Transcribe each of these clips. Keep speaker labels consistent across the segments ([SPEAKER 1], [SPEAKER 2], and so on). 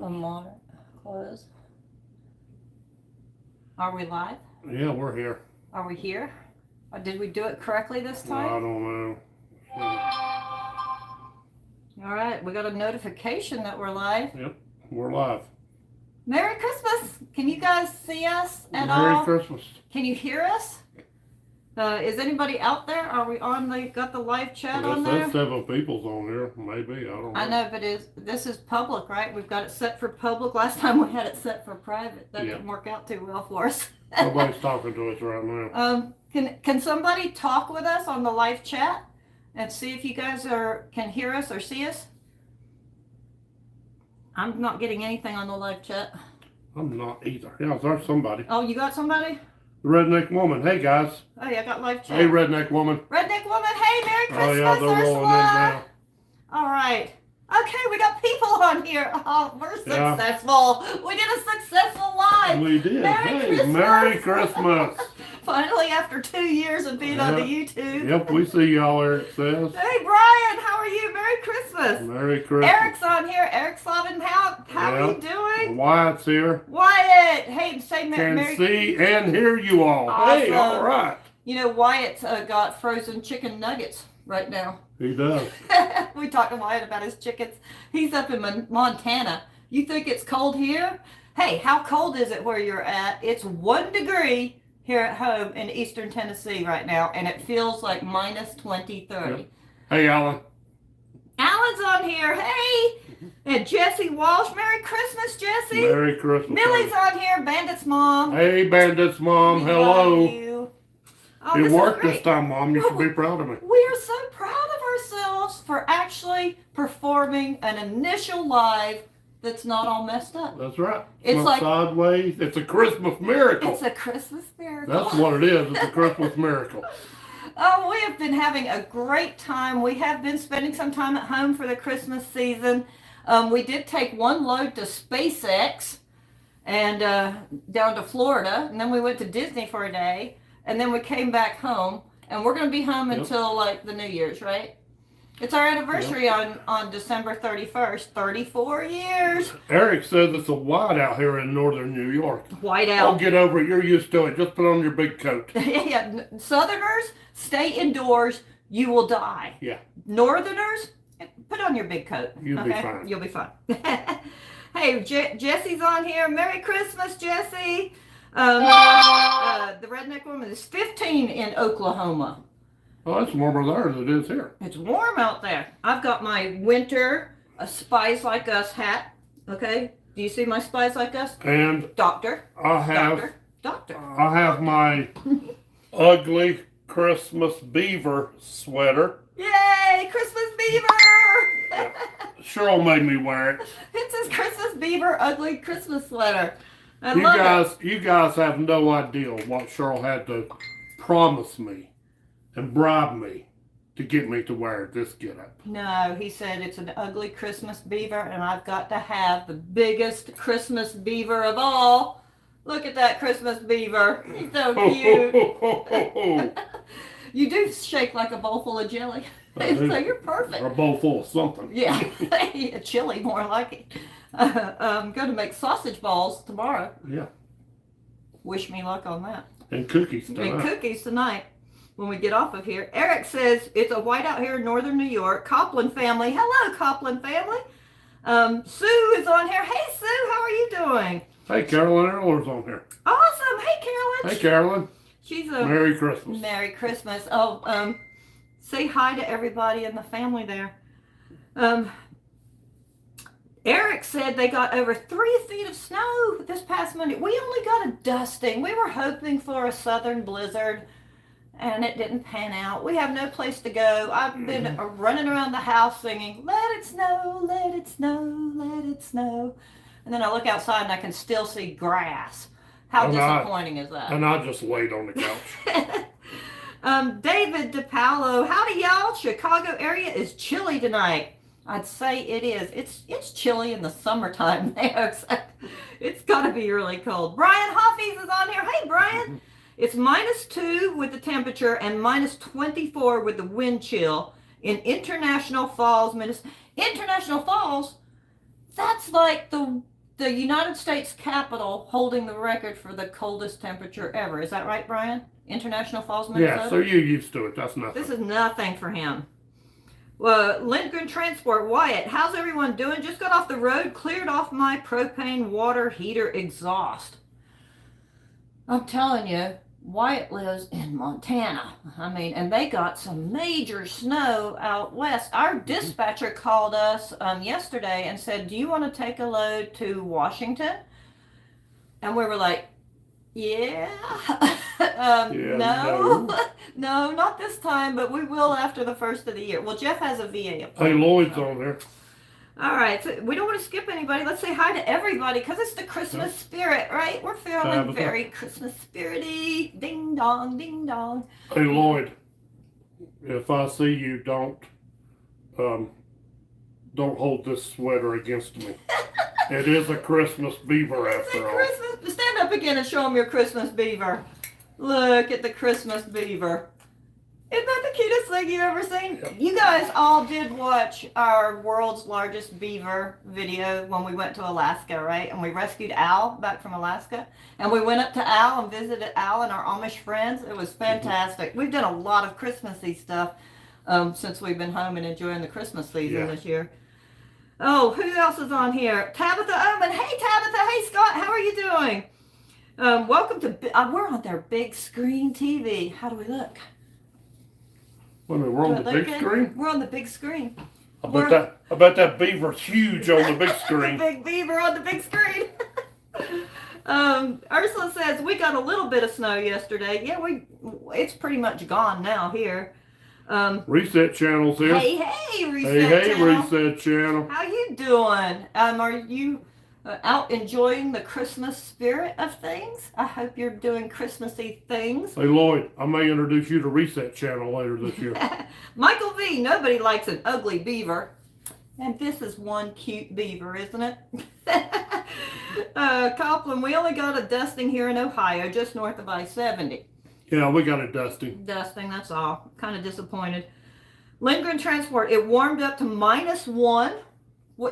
[SPEAKER 1] monitor. Close. Are we live?
[SPEAKER 2] Yeah, we're here.
[SPEAKER 1] Are we here? Or did we do it correctly this
[SPEAKER 2] I
[SPEAKER 1] time?
[SPEAKER 2] don't know.
[SPEAKER 1] All right, we got a notification that we're live.
[SPEAKER 2] Yep, we're live.
[SPEAKER 1] Merry Christmas! Can you guys see us at all?
[SPEAKER 2] Merry Christmas.
[SPEAKER 1] Can you hear us? Is anybody out there? Are we on got the live chat on there?
[SPEAKER 2] There's several people's on here. Maybe, I don't know.
[SPEAKER 1] I know, but this is public, right? We've got it set for public. Last time we had it set for private. That didn't work out too well for us.
[SPEAKER 2] Nobody's talking to us right now.
[SPEAKER 1] Can somebody talk with us on the live chat and see if you guys can hear us or see us? I'm not getting anything on the live chat.
[SPEAKER 2] I'm not either. Yeah, there's somebody.
[SPEAKER 1] Oh, you got somebody?
[SPEAKER 2] The Redneck Woman. Hey, guys.
[SPEAKER 1] Oh, yeah, I got live chat.
[SPEAKER 2] Hey, Redneck Woman.
[SPEAKER 1] Redneck Woman, hey, Merry Christmas,
[SPEAKER 2] Oh, yeah, they're rolling in now.
[SPEAKER 1] All right. Okay, we got people on here. Oh, we're successful. We did a successful live.
[SPEAKER 2] We did.
[SPEAKER 1] Merry Christmas.
[SPEAKER 2] Merry Christmas.
[SPEAKER 1] Finally, after 2 years of being on the YouTube.
[SPEAKER 2] Yep, we see y'all, Eric says.
[SPEAKER 1] Hey, Brian, how are you? Merry Christmas.
[SPEAKER 2] Merry Christmas.
[SPEAKER 1] Eric's on here. Eric Slavin, how are you doing?
[SPEAKER 2] Wyatt's here.
[SPEAKER 1] Wyatt, hey, say Merry.
[SPEAKER 2] Can see and hear you all.
[SPEAKER 1] Awesome.
[SPEAKER 2] Hey, all right.
[SPEAKER 1] You know, Wyatt's got frozen chicken nuggets right now.
[SPEAKER 2] He does.
[SPEAKER 1] We talked to Wyatt about his chickens. He's up in Montana. You think it's cold here? Hey, how cold is it where you're at? It's 1 degree here at home in eastern Tennessee right now, and it feels like minus 20, 30.
[SPEAKER 2] Yep. Hey, Alan.
[SPEAKER 1] Alan's on here. Hey! And Jesse Walsh. Merry Christmas, Jesse.
[SPEAKER 2] Merry Christmas.
[SPEAKER 1] Millie's on here. Bandit's mom.
[SPEAKER 2] Hey, Bandit's mom.
[SPEAKER 1] We
[SPEAKER 2] Hello.
[SPEAKER 1] love you. Oh,
[SPEAKER 2] It worked this time, Mom. You should be proud of me.
[SPEAKER 1] We are so proud of ourselves for actually performing an initial live that's not all messed up.
[SPEAKER 2] That's right.
[SPEAKER 1] It's
[SPEAKER 2] not
[SPEAKER 1] like
[SPEAKER 2] sideways. It's a Christmas miracle.
[SPEAKER 1] It's a Christmas miracle.
[SPEAKER 2] That's what it is. It's a Christmas miracle.
[SPEAKER 1] Oh, we have been having a great time. We have been spending some time at home for the Christmas season. We did take one load to SpaceX and down to Florida, and then we went to Disney for a day, and then we came back home, and we're going to be home until like the New Year's, right? It's our anniversary on December 31st, 34 years.
[SPEAKER 2] Eric says it's a white out here in northern New York.
[SPEAKER 1] White out.
[SPEAKER 2] Oh, get over it. You're used to it. Just put on your big coat.
[SPEAKER 1] Yeah, Southerners, stay indoors. You will die.
[SPEAKER 2] Yeah.
[SPEAKER 1] Northerners, put on your big coat.
[SPEAKER 2] You'll be fine.
[SPEAKER 1] You'll be fine. Hey, Jesse's on here. Merry Christmas, Jesse. The Redneck Woman is 15 in Oklahoma.
[SPEAKER 2] Oh, it's warmer there than it is here.
[SPEAKER 1] It's warm out there. I've got my winter Spies Like Us hat. Okay. Do you see my Spies Like Us?
[SPEAKER 2] And
[SPEAKER 1] Doctor.
[SPEAKER 2] I have
[SPEAKER 1] Doctor.
[SPEAKER 2] I have my ugly Christmas beaver sweater.
[SPEAKER 1] Yay! Christmas beaver!
[SPEAKER 2] Cheryl made me wear it.
[SPEAKER 1] It's his Christmas beaver ugly Christmas sweater.
[SPEAKER 2] You guys have no idea what Cheryl had to promise me and bribe me to get me to wear this getup.
[SPEAKER 1] No, he said it's an ugly Christmas beaver, and I've got to have the biggest Christmas beaver of all. Look at that Christmas beaver. He's so cute. You do shake like a bowl full of jelly. So you're perfect.
[SPEAKER 2] Or a bowl full of something.
[SPEAKER 1] Yeah, a chili more like it. I'm going to make sausage balls tomorrow.
[SPEAKER 2] Yeah.
[SPEAKER 1] Wish me luck on that.
[SPEAKER 2] And cookies tonight.
[SPEAKER 1] And cookies tonight when we get off of here. Eric says it's a whiteout here in northern New York. Copland family. Hello, Copland family. Sue is on here. Hey, Sue, how are you doing?
[SPEAKER 2] Hey, Carolyn Erler's on here.
[SPEAKER 1] Awesome. Hey, Carolyn.
[SPEAKER 2] Hey, Carolyn.
[SPEAKER 1] She's
[SPEAKER 2] Merry Christmas.
[SPEAKER 1] Merry Christmas. Oh, say hi to everybody in the family there. Eric said they got over 3 feet of snow this past Monday. We only got a dusting. We were hoping for a southern blizzard, and it didn't pan out. We have no place to go. I've been running around the house singing, let it snow, let it snow, let it snow. And then I look outside and I can still see grass. How disappointing is that?
[SPEAKER 2] And I just laid on the couch.
[SPEAKER 1] David DePaolo, howdy y'all. Chicago area is chilly tonight. I'd say it is. It's chilly in the summertime there. It's got to be really cold. Brian Hoffies is on here. Hey, Brian. It's -2 with the temperature and -24 with the wind chill in International Falls, Minnesota. International Falls? That's like the the United States Capitol holding the record for the coldest temperature ever. Is that right, Brian? International Falls, Minnesota?
[SPEAKER 2] Yeah, so you're used to it. That's nothing.
[SPEAKER 1] This is nothing for him. Well, Lindgren Transport, Wyatt, how's everyone doing? Just got off the road, cleared off my propane water heater exhaust. I'm telling you, Wyatt lives in Montana. I mean, and they got some major snow out west. Our dispatcher called us yesterday and said, do you want to take a load to Washington? And we were like, yeah. No, no, not this time, but we will after the first of the year. Well, Jeff has a VA appointment.
[SPEAKER 2] Hey, Lloyd's on there.
[SPEAKER 1] All right, so we don't want to skip anybody. Let's say hi to everybody because it's the Christmas spirit, right? We're feeling very Christmas spirity. Ding dong, ding dong.
[SPEAKER 2] Hey, Lloyd, if I see you, don't hold this sweater against me. It is a Christmas beaver after all.
[SPEAKER 1] Christmas. Stand up again and show them your Christmas beaver. Look at the Christmas beaver. Isn't that the cutest thing you've ever seen?
[SPEAKER 2] Yep.
[SPEAKER 1] You guys all did watch our world's largest beaver video when we went to Alaska, right? And we rescued Al back from Alaska. And we went up to Al and visited Al and our Amish friends. It was fantastic. We've done a lot of Christmassy stuff since we've been home and enjoying the Christmas season this year. Oh, who else is on here? Tabitha Oman. Hey, Tabitha. Hey, Scott. How are you doing? Welcome to... we're on their big screen TV. How do we look?
[SPEAKER 2] Wait a minute, we're on the big screen?
[SPEAKER 1] We're on the big screen.
[SPEAKER 2] I bet that beaver's huge on the big screen.
[SPEAKER 1] The big beaver on the big screen. Ursula says, we got a little bit of snow yesterday. Yeah, it's pretty much gone now here.
[SPEAKER 2] Reset Channel's here.
[SPEAKER 1] Hey, Reset Channel.
[SPEAKER 2] Reset Channel.
[SPEAKER 1] How you doing? Are you out enjoying the Christmas spirit of things? I hope you're doing Christmassy things.
[SPEAKER 2] Hey, Lloyd, I may introduce you to Reset Channel later this year.
[SPEAKER 1] Michael V, nobody likes an ugly beaver. And this is one cute beaver, isn't it? Copland, we only got a dusting here in Ohio, just north of I-70.
[SPEAKER 2] Yeah, we got a dusting.
[SPEAKER 1] Dusting, that's all. Kind of disappointed. Lindgren Transport, it warmed up to -1.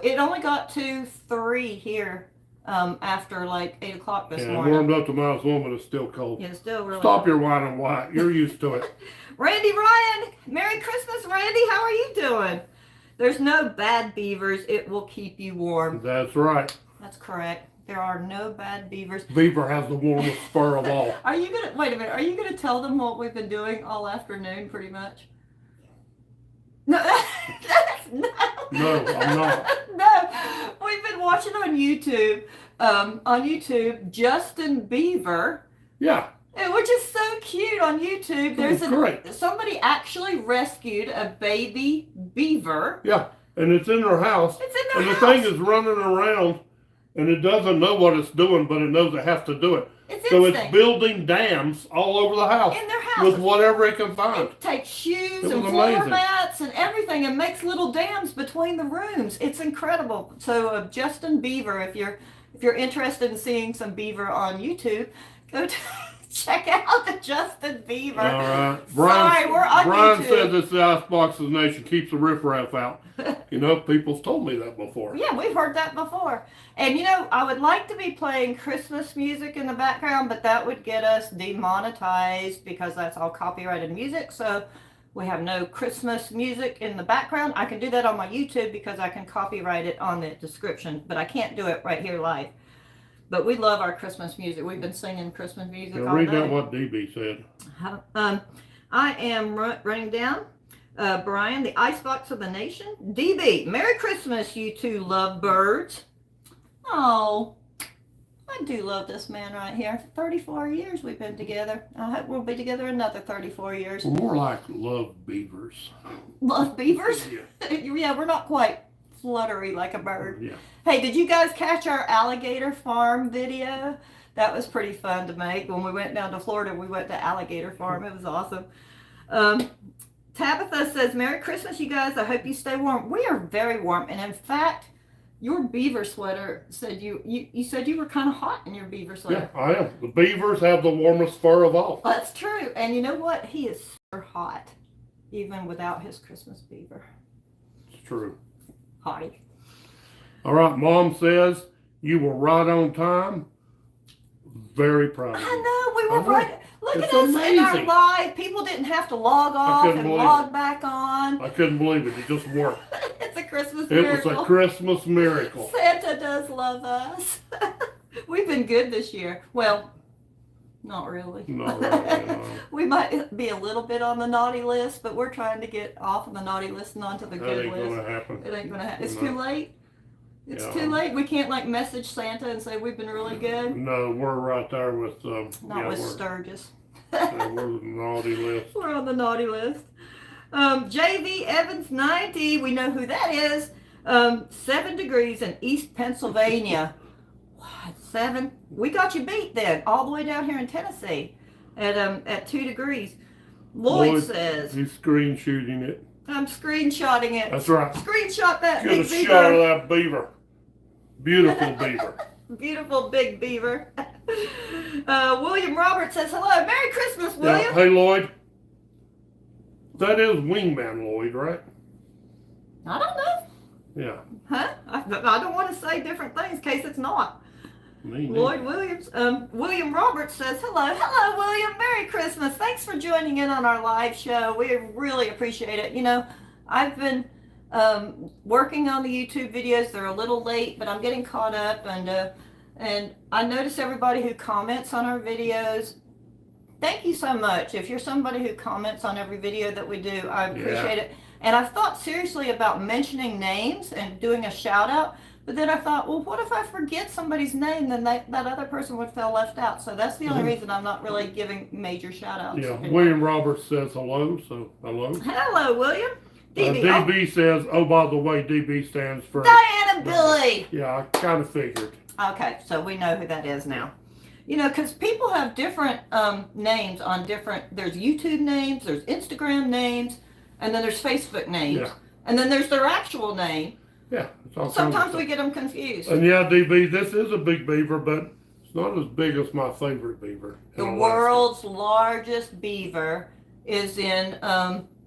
[SPEAKER 1] It only got to 3 here after like 8 o'clock this morning.
[SPEAKER 2] Yeah, warmed up to -1, but it's still cold.
[SPEAKER 1] Yeah, it's still really
[SPEAKER 2] Stop
[SPEAKER 1] cold.
[SPEAKER 2] your whining white. You're used to it.
[SPEAKER 1] Randy Ryan, Merry Christmas, Randy. How are you doing? There's no bad beavers. It will keep you warm.
[SPEAKER 2] That's right.
[SPEAKER 1] That's correct. There are no bad beavers.
[SPEAKER 2] Beaver has the warmest fur of all.
[SPEAKER 1] Are you gonna wait a minute? Are you gonna tell them what we've been doing all afternoon, pretty much? No,
[SPEAKER 2] No, I'm not.
[SPEAKER 1] No, we've been watching on YouTube. Justin Beaver.
[SPEAKER 2] Yeah.
[SPEAKER 1] Which is so cute on YouTube. Somebody actually rescued a baby beaver.
[SPEAKER 2] Yeah, and it's in their house.
[SPEAKER 1] It's in their
[SPEAKER 2] house.
[SPEAKER 1] house.
[SPEAKER 2] And the thing is running around, and it doesn't know what it's doing, but it knows it has to do it. It's building dams all over the house.
[SPEAKER 1] In their house.
[SPEAKER 2] With whatever it can find.
[SPEAKER 1] It takes shoes and floor mats and everything and makes little dams between the rooms. It's incredible. So Justin Beaver, if you're interested in seeing some beaver on YouTube, go check out the Justin Beaver.
[SPEAKER 2] All right.
[SPEAKER 1] Sorry, we're on
[SPEAKER 2] Brian
[SPEAKER 1] YouTube.
[SPEAKER 2] said this Iceboxes Nation keeps the riffraff out. You know, people's told me that before.
[SPEAKER 1] Yeah, we've heard that before. And you know, I would like to be playing Christmas music in the background, but that would get us demonetized because that's all copyrighted music. So we have no Christmas music in the background. I can do that on my YouTube because I can copyright it on the description, but I can't do it right here live. But we love our Christmas music. We've been singing Christmas music all
[SPEAKER 2] read
[SPEAKER 1] day.
[SPEAKER 2] out what DB said.
[SPEAKER 1] I am running down. Brian, the Icebox of the Nation. DB, Merry Christmas, you two lovebirds. Oh, I do love this man right here. 34 years we've been together. I hope we'll be together another 34 years.
[SPEAKER 2] We're more like love beavers.
[SPEAKER 1] Love beavers?
[SPEAKER 2] Yeah.
[SPEAKER 1] Yeah, we're not quite fluttery like a bird.
[SPEAKER 2] Yeah.
[SPEAKER 1] Hey, did you guys catch our alligator farm video? That was pretty fun to make. When we went down to Florida, we went to alligator farm. It was awesome. Tabitha says, Merry Christmas, you guys. I hope you stay warm. We are very warm. And in fact, your beaver sweater said you said you were kind of hot in your beaver sweater.
[SPEAKER 2] Yeah, I am. The beavers have the warmest fur of all.
[SPEAKER 1] That's true. And you know what? He is super hot, even without his Christmas beaver.
[SPEAKER 2] It's true.
[SPEAKER 1] Hottie.
[SPEAKER 2] All right, Mom says, You were right on time. Very proud of you.
[SPEAKER 1] I know, we were right. Look
[SPEAKER 2] It's
[SPEAKER 1] at us in our
[SPEAKER 2] amazing.
[SPEAKER 1] live. People didn't have to log off and log back on.
[SPEAKER 2] I couldn't believe it. It just worked.
[SPEAKER 1] It's a Christmas
[SPEAKER 2] It
[SPEAKER 1] miracle.
[SPEAKER 2] was a Christmas miracle.
[SPEAKER 1] Santa does love us. We've been good this year. Well, not really.
[SPEAKER 2] Not really, no.
[SPEAKER 1] We might be a little bit on the naughty list, but we're trying to get off of the naughty list and onto the good
[SPEAKER 2] That ain't
[SPEAKER 1] list.
[SPEAKER 2] gonna happen.
[SPEAKER 1] It ain't gonna happen. It's
[SPEAKER 2] No.
[SPEAKER 1] too late. It's
[SPEAKER 2] Yeah.
[SPEAKER 1] too late. We can't like message Santa and say we've been really good.
[SPEAKER 2] No, we're right there with
[SPEAKER 1] Not with Sturgis.
[SPEAKER 2] we're the naughty list.
[SPEAKER 1] We're on the naughty list. JV Evans 90. We know who that is. 7 degrees in East Pennsylvania. What? 7? We got you beat then. All the way down here in Tennessee at 2 degrees. Lloyd says.
[SPEAKER 2] He's screen shooting it.
[SPEAKER 1] I'm screenshotting it.
[SPEAKER 2] That's right.
[SPEAKER 1] Screenshot that
[SPEAKER 2] Get
[SPEAKER 1] big
[SPEAKER 2] a
[SPEAKER 1] beaver.
[SPEAKER 2] shot of that beaver. Beautiful beaver.
[SPEAKER 1] Beautiful big beaver. William Roberts says hello. Merry Christmas, William.
[SPEAKER 2] Yeah. Hey, Lloyd. That is Wingman Lloyd, right?
[SPEAKER 1] I don't know.
[SPEAKER 2] Yeah.
[SPEAKER 1] Huh? I don't want to say different things in case it's not.
[SPEAKER 2] Me neither.
[SPEAKER 1] Lloyd Williams. William Roberts says hello. Hello, William. Merry Christmas. Thanks for joining in on our live show. We really appreciate it. You know, I've been working on the YouTube videos. They're a little late, but I'm getting caught up, and I notice everybody who comments on our videos. Thank you so much. If you're somebody who comments on every video that we do, I appreciate it. And I've thought seriously about mentioning names and doing a shout out, but then I thought, well, what if I forget somebody's name? Then that other person would feel left out. So that's the only reason I'm not really giving major shout outs.
[SPEAKER 2] Yeah. William Roberts says hello, so hello.
[SPEAKER 1] Hello, William.
[SPEAKER 2] DB says, oh, by the way, DB stands for
[SPEAKER 1] Diana Billy.
[SPEAKER 2] Yeah, I kind of figured.
[SPEAKER 1] Okay, so we know who that is now. You know, because people have different names on different, there's YouTube names, there's Instagram names, and then there's Facebook names.
[SPEAKER 2] Yeah.
[SPEAKER 1] And then there's their actual name.
[SPEAKER 2] Yeah. It's all
[SPEAKER 1] Sometimes we get them confused.
[SPEAKER 2] And yeah, DB, this is a big beaver, but it's not as big as my favorite beaver.
[SPEAKER 1] The world's largest beaver is in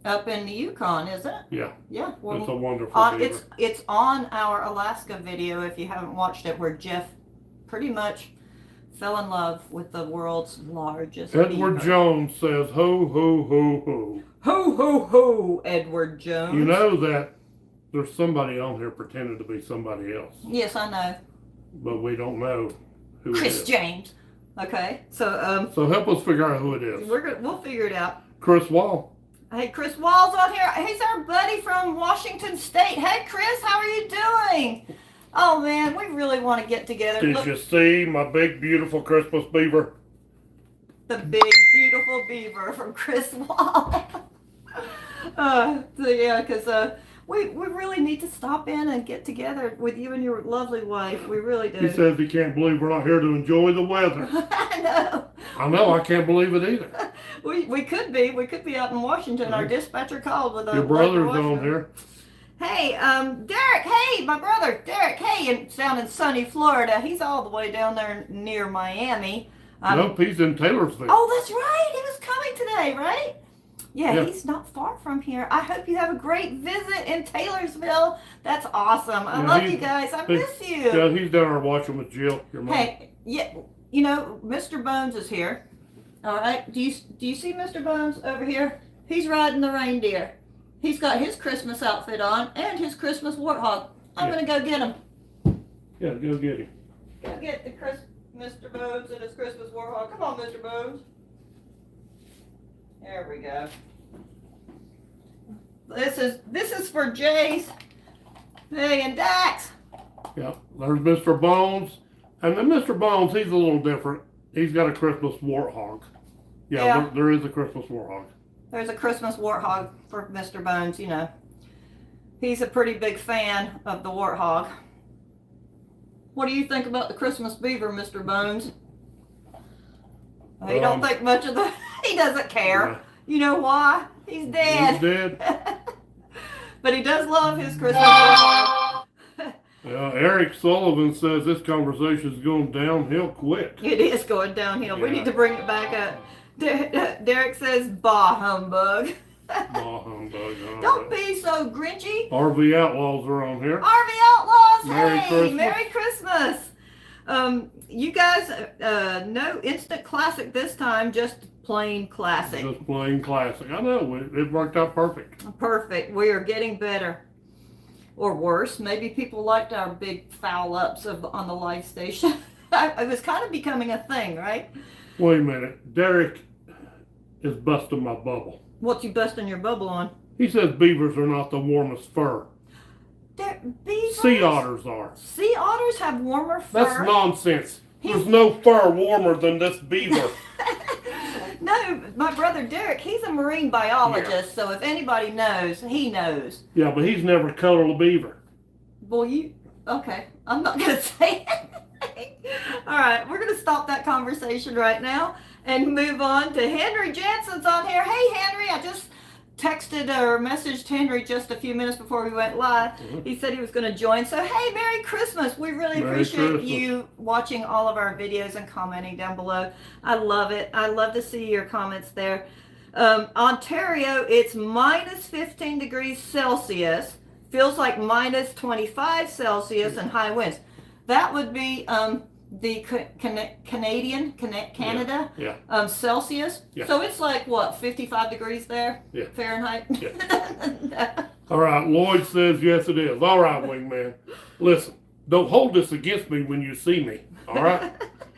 [SPEAKER 1] up in the Yukon, isn't it?
[SPEAKER 2] Yeah.
[SPEAKER 1] Yeah. Well,
[SPEAKER 2] It's a wonderful beaver.
[SPEAKER 1] It's on our Alaska video if you haven't watched it, where Jeff pretty much fell in love with the world's largest
[SPEAKER 2] Edward
[SPEAKER 1] beaver.
[SPEAKER 2] Jones says, ho, ho, ho, ho.
[SPEAKER 1] Ho, ho, ho, Edward Jones.
[SPEAKER 2] You know that there's somebody on here pretending to be somebody else,
[SPEAKER 1] Yes, I know.
[SPEAKER 2] but we don't know who it
[SPEAKER 1] Chris
[SPEAKER 2] is.
[SPEAKER 1] James. Okay, so
[SPEAKER 2] So help us figure out who it is.
[SPEAKER 1] we'll figure it out.
[SPEAKER 2] Chris Wall.
[SPEAKER 1] Hey, Chris Wall's on here. He's our buddy from Washington State. Hey, Chris, how are you doing? Oh, man, we really want to get together.
[SPEAKER 2] Did
[SPEAKER 1] Look,
[SPEAKER 2] you see my big, beautiful Christmas beaver?
[SPEAKER 1] the big, beautiful beaver from Chris Wall. Because we really need to stop in and get together with you and your lovely wife. We really do.
[SPEAKER 2] He says he can't believe we're not here to enjoy the weather.
[SPEAKER 1] I know.
[SPEAKER 2] I know, I can't believe it either.
[SPEAKER 1] We could be. We could be out in Washington. Our dispatcher called with a
[SPEAKER 2] Your brother's on here.
[SPEAKER 1] Hey, Derek, hey, my brother, Derek, hey, down in sunny Florida. He's all the way down there near Miami.
[SPEAKER 2] Nope, he's in Taylorsville.
[SPEAKER 1] Oh, that's right. He was coming today, right? Yeah, he's not far from here. I hope you have a great visit in Taylorsville. That's awesome. I love you guys. I miss you.
[SPEAKER 2] Yeah, he's down there watching with Jill, your mom.
[SPEAKER 1] Hey, yeah, you know, Mr. Bones is here. All right. Do you see Mr. Bones over here? He's riding the reindeer. He's got his Christmas outfit on and his Christmas warthog. I'm gonna go get him.
[SPEAKER 2] Yeah, go get him.
[SPEAKER 1] Go get the Mr. Bones and his Christmas warthog. Come on, Mr. Bones. There we go. This is for Jace. Hey, and Dax.
[SPEAKER 2] Yeah, there's Mr. Bones. And then Mr. Bones, he's a little different. He's got a Christmas warthog. Yeah. There is a Christmas warthog.
[SPEAKER 1] There's a Christmas warthog for Mr. Bones, you know. He's a pretty big fan of the warthog. What do you think about the Christmas beaver, Mr. Bones? He don't think much of the... He doesn't care.
[SPEAKER 2] Yeah.
[SPEAKER 1] You know why? He's dead.
[SPEAKER 2] He's dead.
[SPEAKER 1] But he does love his Christmas warthog.
[SPEAKER 2] Eric Sullivan says this conversation is going downhill quick.
[SPEAKER 1] It is going downhill. We need to bring it back up. Derek says, bah humbug.
[SPEAKER 2] Bah humbug.
[SPEAKER 1] Don't be so grinchy.
[SPEAKER 2] RV Outlaws are on here.
[SPEAKER 1] RV Outlaws,
[SPEAKER 2] Merry
[SPEAKER 1] hey,
[SPEAKER 2] Christmas.
[SPEAKER 1] Merry Christmas. You guys, no instant classic this time, just plain classic.
[SPEAKER 2] Just plain classic. I know, it worked out perfect.
[SPEAKER 1] Perfect. We are getting better. Or worse, maybe people liked our big foul ups on the live station. It was kind of becoming a thing, right?
[SPEAKER 2] Wait a minute. Derek is busting my bubble.
[SPEAKER 1] What you busting your bubble on?
[SPEAKER 2] He says beavers are not the warmest fur.
[SPEAKER 1] Beavers?
[SPEAKER 2] Sea otters are.
[SPEAKER 1] Sea otters have warmer fur?
[SPEAKER 2] That's nonsense. There's no fur warmer than this beaver.
[SPEAKER 1] No, my brother Derek, he's a marine biologist, so if anybody knows, he knows.
[SPEAKER 2] Yeah, but he's never cuddled a beaver.
[SPEAKER 1] Well, okay, I'm not going to say anything. All right, we're going to stop that conversation right now and move on to Henry Jansen's on here. Hey, Henry, I just texted or messaged Henry just a few minutes before we went live. Mm-hmm. He said he was going to join. So, hey, Merry Christmas. We really appreciate you watching all of our videos and commenting down below. I love it. I love to see your comments there. Ontario, it's minus 15 degrees Celsius. Feels like minus 25 Celsius and high winds. That would be the Canada Celsius. Yeah. So it's like what, 55 degrees there?
[SPEAKER 2] Yeah.
[SPEAKER 1] Fahrenheit?
[SPEAKER 2] Yeah. All right, Lloyd says yes it is. All right, wingman. Listen, don't hold this against me when you see me. All right?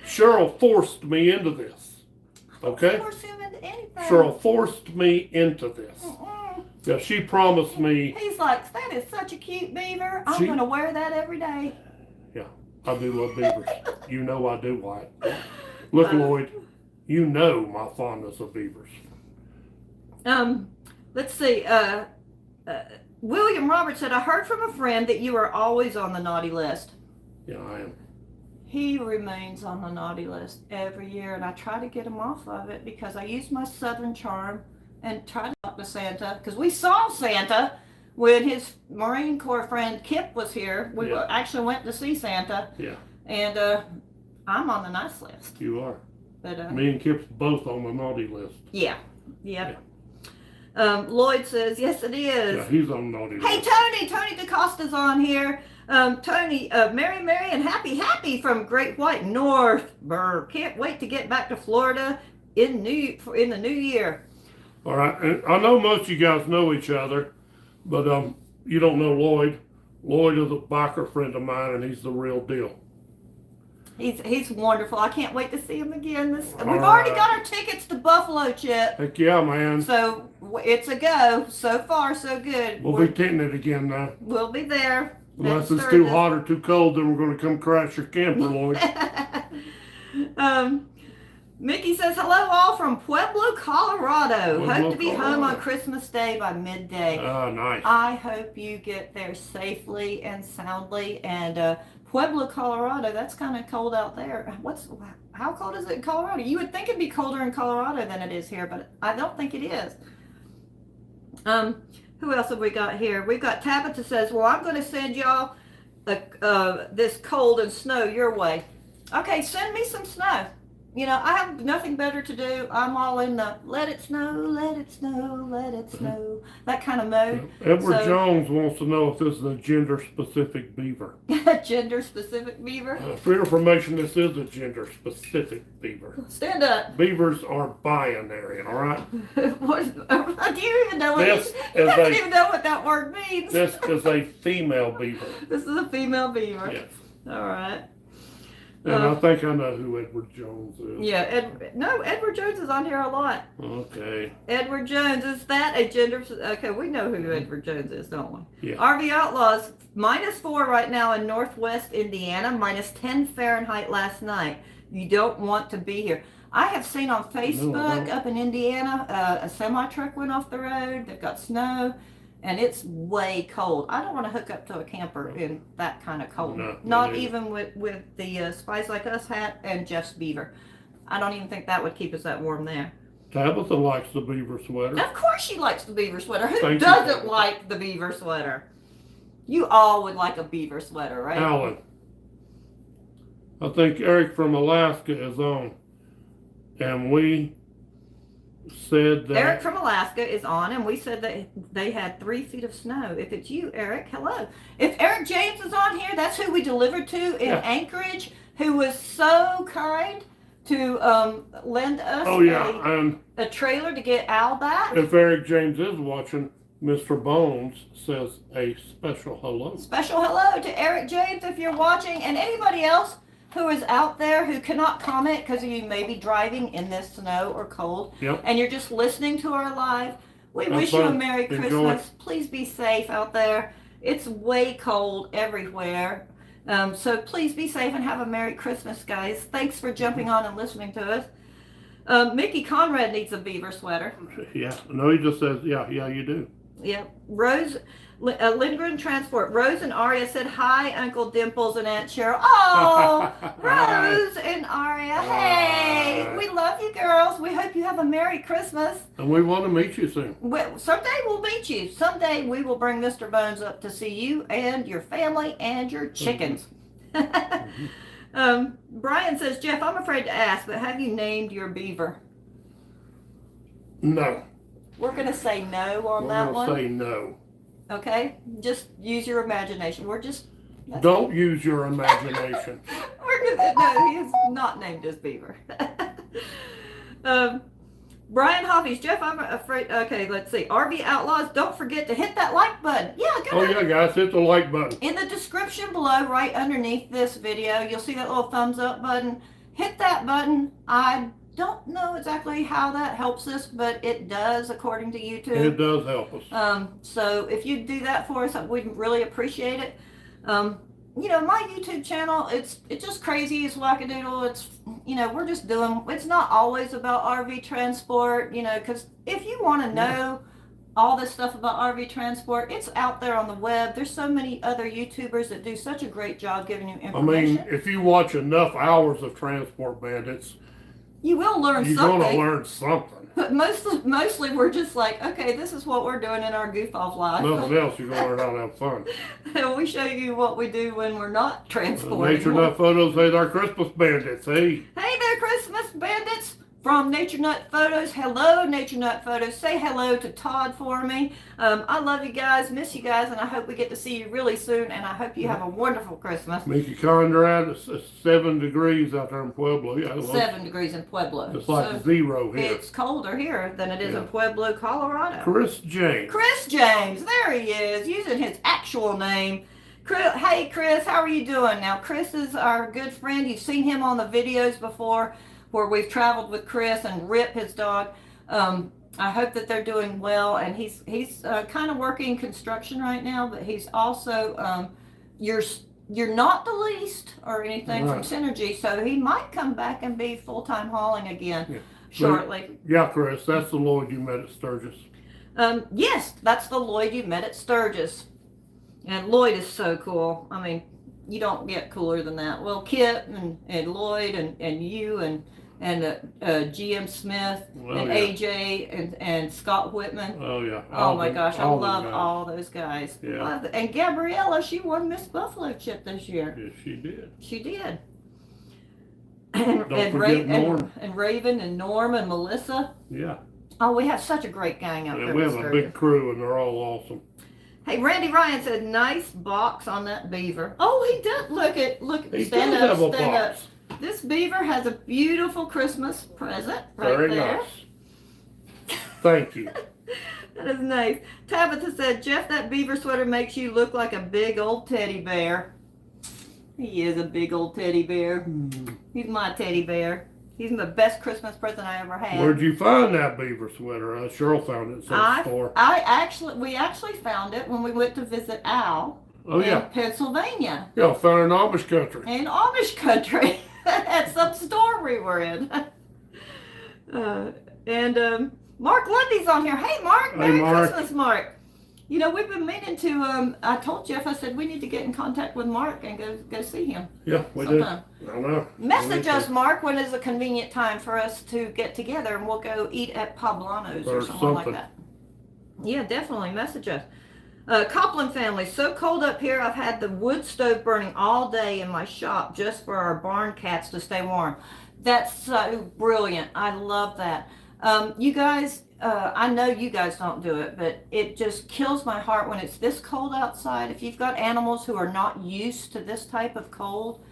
[SPEAKER 2] Cheryll forced me into this. Okay?
[SPEAKER 1] Force him into anything.
[SPEAKER 2] Cheryll forced me into this. Yeah, she promised me.
[SPEAKER 1] He's like, that is such a cute beaver. I'm going to wear that every day.
[SPEAKER 2] Yeah. I do love beavers. You know I do like. Look, Lloyd, you know my fondness of beavers.
[SPEAKER 1] Let's see. William Roberts said, I heard from a friend that you are always on the naughty list.
[SPEAKER 2] Yeah, I am.
[SPEAKER 1] He remains on the naughty list every year, and I try to get him off of it because I use my Southern charm and try to talk to Santa, because we saw Santa when his Marine Corps friend Kip was here. We actually went to see Santa.
[SPEAKER 2] Yeah.
[SPEAKER 1] And I'm on the nice list.
[SPEAKER 2] You are.
[SPEAKER 1] But
[SPEAKER 2] me and Kip's both on the naughty list.
[SPEAKER 1] Yeah. Yep. Yeah. Lloyd says, yes, it is.
[SPEAKER 2] Yeah, he's on the naughty list.
[SPEAKER 1] Hey, Tony DeCosta's on here. Tony, Merry and happy from Great White North. Can't wait to get back to Florida in the new year.
[SPEAKER 2] All right. And I know most of you guys know each other. But you don't know Lloyd. Lloyd is a biker friend of mine, and he's the real deal.
[SPEAKER 1] He's wonderful. I can't wait to see him again. We've already got our tickets to Buffalo, Chip.
[SPEAKER 2] Heck yeah, man.
[SPEAKER 1] So it's a go. So far, so good.
[SPEAKER 2] We'll be hitting it again now.
[SPEAKER 1] We'll be there.
[SPEAKER 2] Unless it's too hot or too cold, then we're going to come crash your camper, Lloyd.
[SPEAKER 1] Mickey says, hello all from Pueblo, Colorado. Hope to be home on Christmas Day by midday.
[SPEAKER 2] Oh, nice.
[SPEAKER 1] I hope you get there safely and soundly. And Pueblo, Colorado, that's kind of cold out there. How cold is it in Colorado? You would think it'd be colder in Colorado than it is here, but I don't think it is. Who else have we got here? We've got Tabitha says, well, I'm going to send y'all this cold and snow your way. Okay, send me some snow. You know, I have nothing better to do. I'm all in the let it snow, let it snow, let it snow, that kind of mode.
[SPEAKER 2] Edward Jones wants to know if this is a gender-specific beaver.
[SPEAKER 1] Gender-specific beaver?
[SPEAKER 2] For your information, this is a gender-specific beaver.
[SPEAKER 1] Stand up.
[SPEAKER 2] Beavers are binary, all right?
[SPEAKER 1] Do you even know what you don't even know what that word means?
[SPEAKER 2] This is a female beaver.
[SPEAKER 1] This is a female beaver.
[SPEAKER 2] Yes.
[SPEAKER 1] All right.
[SPEAKER 2] And I think I know who Edward Jones is.
[SPEAKER 1] Yeah, Edward Jones is on here a lot.
[SPEAKER 2] Okay.
[SPEAKER 1] Edward Jones, is that a gender? Okay, we know who Edward Jones is, don't we?
[SPEAKER 2] Yeah.
[SPEAKER 1] RV Outlaws, -4 right now in Northwest Indiana, -10 Fahrenheit last night. You don't want to be here. I have seen on Facebook up in Indiana, a semi-truck went off the road. They've got snow. And it's way cold. I don't want to hook up to a camper in that kind of cold.
[SPEAKER 2] No,
[SPEAKER 1] not even with the Spies Like Us hat and Jeff's beaver. I don't even think that would keep us that warm there.
[SPEAKER 2] Tabitha likes the beaver sweater.
[SPEAKER 1] Of course she likes the beaver sweater. Who doesn't like the beaver sweater? You all would like a beaver sweater, right?
[SPEAKER 2] Alan. I think Eric from Alaska is on. And we said that
[SPEAKER 1] Eric from Alaska is on, and we said that they had 3 feet of snow. If it's you, Eric, hello. If Eric James is on here, that's who we delivered to in Anchorage. who was so kind to lend us a trailer to get Al back.
[SPEAKER 2] If Eric James is watching, Mr. Bones says a special hello.
[SPEAKER 1] Special hello to Eric James if you're watching, and anybody else who is out there who cannot comment because you may be driving in this snow or cold, and you're just listening to our live. We wish you a Merry Christmas. Please be safe out there. It's way cold everywhere. So please be safe and have a Merry Christmas, guys. Thanks for jumping on and listening to us. Mickey Conrad needs a beaver sweater.
[SPEAKER 2] Yeah. No, he just says, yeah, you do.
[SPEAKER 1] Yep. Rose, Lindgren Transport. Rose and Aria said, hi, Uncle Dimples and Aunt Cheryl. Oh, Rose and Aria. Hey, we love you girls. We hope you have a Merry Christmas.
[SPEAKER 2] And we want to meet you soon.
[SPEAKER 1] Someday we'll meet you. Someday we will bring Mr. Bones up to see you and your family and your chickens. Brian says, Jeff, I'm afraid to ask, but have you named your beaver?
[SPEAKER 2] No.
[SPEAKER 1] We're going to say no on that one.
[SPEAKER 2] We're going to say no.
[SPEAKER 1] Okay? Just use your imagination.
[SPEAKER 2] Don't use your imagination.
[SPEAKER 1] No, he is not named as beaver. Brian Hoffies, Jeff, I'm afraid. Okay, let's see. RV Outlaws, don't forget to hit that like button. Yeah,
[SPEAKER 2] guys, hit the like button.
[SPEAKER 1] In the description below, right underneath this video, you'll see that little thumbs up button. Hit that button. I don't know exactly how that helps us, but it does according to YouTube.
[SPEAKER 2] It does help us.
[SPEAKER 1] So if you do that for us, we'd really appreciate it. My YouTube channel, it's just crazy. It's wackadoodle. It's, we're just doing, it's not always about RV transport, because if you want to know all this stuff about RV transport, it's out there on the web. There's so many other YouTubers that do such a great job giving you information.
[SPEAKER 2] I mean, if you watch enough hours of Transport Bandits,
[SPEAKER 1] you will learn something.
[SPEAKER 2] You're going to learn something.
[SPEAKER 1] But mostly we're just like, okay, this is what we're doing in our goof off life.
[SPEAKER 2] Nothing else. You're going to learn how to have fun.
[SPEAKER 1] And we show you what we do when we're not transporting.
[SPEAKER 2] Nature Nut Photos, hey, they're Christmas bandits, hey.
[SPEAKER 1] Hey there, Christmas bandits. From Nature Nut Photos. Hello, Nature Nut Photos. Say hello to Todd for me. I love you guys, miss you guys, and I hope we get to see you really soon, and I hope you have a wonderful Christmas.
[SPEAKER 2] Mickey Conrad, it's 7 degrees out there in Pueblo. Yeah,
[SPEAKER 1] 7 degrees in Pueblo.
[SPEAKER 2] It's like 0 here.
[SPEAKER 1] It's colder here than it is in Pueblo, Colorado.
[SPEAKER 2] Chris James.
[SPEAKER 1] Chris James, there he is, using his actual name. Hey, Chris, how are you doing? Now, Chris is our good friend. You've seen him on the videos before, where we've traveled with Chris and Rip, his dog. I hope that they're doing well, and he's kind of working construction right now, but he's also you're not the least or anything from Synergy, so he might come back and be full-time hauling again shortly.
[SPEAKER 2] Yeah, Chris, that's the Lloyd you met at Sturgis.
[SPEAKER 1] Yes, that's the Lloyd you met at Sturgis, and Lloyd is so cool. I mean, you don't get cooler than that. Well, Kit and Lloyd and you and GM Smith and AJ and Scott Whitman.
[SPEAKER 2] Oh yeah.
[SPEAKER 1] Oh my gosh, I love all those guys.
[SPEAKER 2] Yeah.
[SPEAKER 1] And Gabriella, she won Miss Buffalo Chip this year.
[SPEAKER 2] Yes, she did.
[SPEAKER 1] She did.
[SPEAKER 2] Don't forget Norm.
[SPEAKER 1] And Raven and Norm and Melissa.
[SPEAKER 2] Yeah.
[SPEAKER 1] Oh, we have such a great gang out there.
[SPEAKER 2] We have a big crew, and they're all awesome.
[SPEAKER 1] Hey, Randy Ryan said, nice box on that beaver. Oh, he does. Look,
[SPEAKER 2] He
[SPEAKER 1] stand
[SPEAKER 2] does
[SPEAKER 1] up,
[SPEAKER 2] have a
[SPEAKER 1] stand
[SPEAKER 2] box.
[SPEAKER 1] up. This beaver has a beautiful Christmas present right
[SPEAKER 2] Very
[SPEAKER 1] there.
[SPEAKER 2] nice. Thank you.
[SPEAKER 1] That is nice. Tabitha said, Jeff, that beaver sweater makes you look like a big old teddy bear. He is a big old teddy bear. He's my teddy bear. He's the best Christmas present I ever had.
[SPEAKER 2] Where'd you find that beaver sweater? Cheryl found it in some store.
[SPEAKER 1] We actually found it when we went to visit Al
[SPEAKER 2] in
[SPEAKER 1] Pennsylvania.
[SPEAKER 2] Yeah, found it in Amish country.
[SPEAKER 1] In Amish country. At some store we were in. Mark Lundy's on here. Hey, Mark. Merry Christmas, Mark. You know, we've been meaning to, I told Jeff, I said, we need to get in contact with Mark and go see him.
[SPEAKER 2] Yeah, we did. I know.
[SPEAKER 1] Message us, Mark, when is a convenient time for us to get together, and we'll go eat at Poblano's or something like that. Yeah, definitely. Message us. Copland family, so cold up here, I've had the wood stove burning all day in my shop just for our barn cats to stay warm. That's so brilliant. I love that. You guys, I know you guys don't do it, but it just kills my heart when it's this cold outside. If you've got animals who are not used to this type of cold,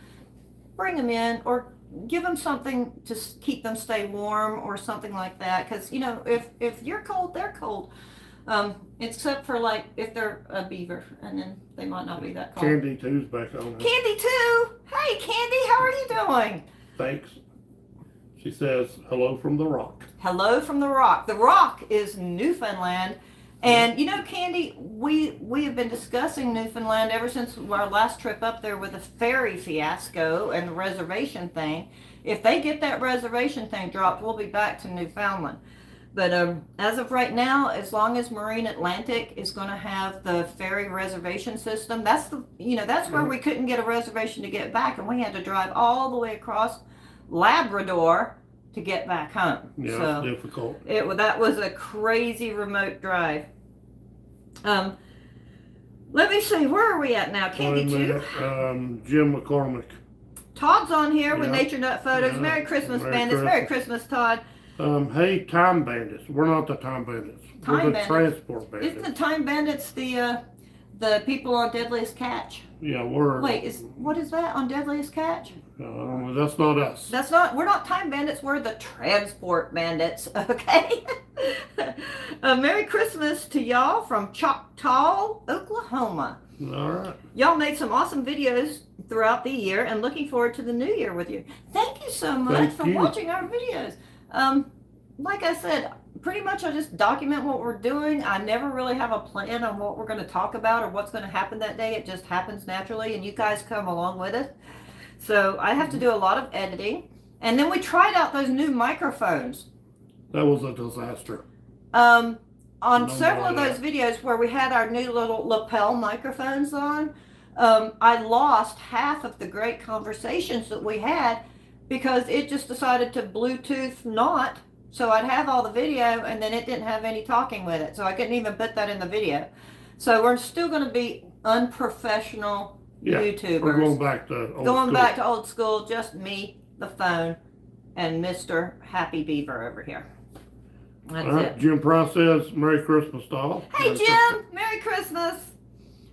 [SPEAKER 1] bring them in or give them something to keep them stay warm or something like that. Because, you know, if you're cold, they're cold. Except for like if they're a beaver, and then they might not be that cold.
[SPEAKER 2] Candy too's back on.
[SPEAKER 1] Candy too. Hey, Candy, how are you doing?
[SPEAKER 2] Thanks. She says hello from the Rock.
[SPEAKER 1] Hello from the Rock. The Rock is Newfoundland. And you know, Candy, we have been discussing Newfoundland ever since our last trip up there with the ferry fiasco and the reservation thing. If they get that reservation thing dropped, we'll be back to Newfoundland. But as of right now, as long as Marine Atlantic is going to have the ferry reservation system, that's where we couldn't get a reservation to get back, and we had to drive all the way across Labrador to get back home.
[SPEAKER 2] Yeah,
[SPEAKER 1] so
[SPEAKER 2] it's difficult.
[SPEAKER 1] That was a crazy remote drive. Let me see, where are we at now? Candy too?
[SPEAKER 2] Jim McCormick.
[SPEAKER 1] Todd's on here with Nature Nut Photos.
[SPEAKER 2] Yeah.
[SPEAKER 1] Merry Christmas,
[SPEAKER 2] Merry
[SPEAKER 1] Bandits.
[SPEAKER 2] Christmas.
[SPEAKER 1] Merry Christmas, Todd.
[SPEAKER 2] Hey, Time Bandits. We're not the Time Bandits. We're the Transport Bandits.
[SPEAKER 1] Isn't the Time Bandits the people on Deadliest Catch?
[SPEAKER 2] Yeah, we're...
[SPEAKER 1] Wait, what is that on Deadliest Catch?
[SPEAKER 2] That's not us.
[SPEAKER 1] We're not Time Bandits, we're the Transport Bandits, okay? Merry Christmas to y'all from Choctaw, Oklahoma.
[SPEAKER 2] All right.
[SPEAKER 1] Y'all made some awesome videos throughout the year and looking forward to the new year with you. Thank you so much for watching our videos. Like I said, pretty much I just document what we're doing. I never really have a plan on what we're going to talk about or what's going to happen that day. It just happens naturally, and you guys come along with it. So I have to do a lot of editing. And then we tried out those new microphones.
[SPEAKER 2] That was a disaster.
[SPEAKER 1] On several of those videos where we had our new little lapel microphones on, I lost half of the great conversations that we had because it just decided to Bluetooth not. So I'd have all the video and then it didn't have any talking with it. So I couldn't even put that in the video. So we're still going to be unprofessional YouTubers.
[SPEAKER 2] We're going back to old school.
[SPEAKER 1] Back to old school, just me, the phone, and Mr. Happy Beaver over here. That's
[SPEAKER 2] all right,
[SPEAKER 1] it.
[SPEAKER 2] Jim Price says Merry Christmas to all.
[SPEAKER 1] Hey Jim, Merry Christmas.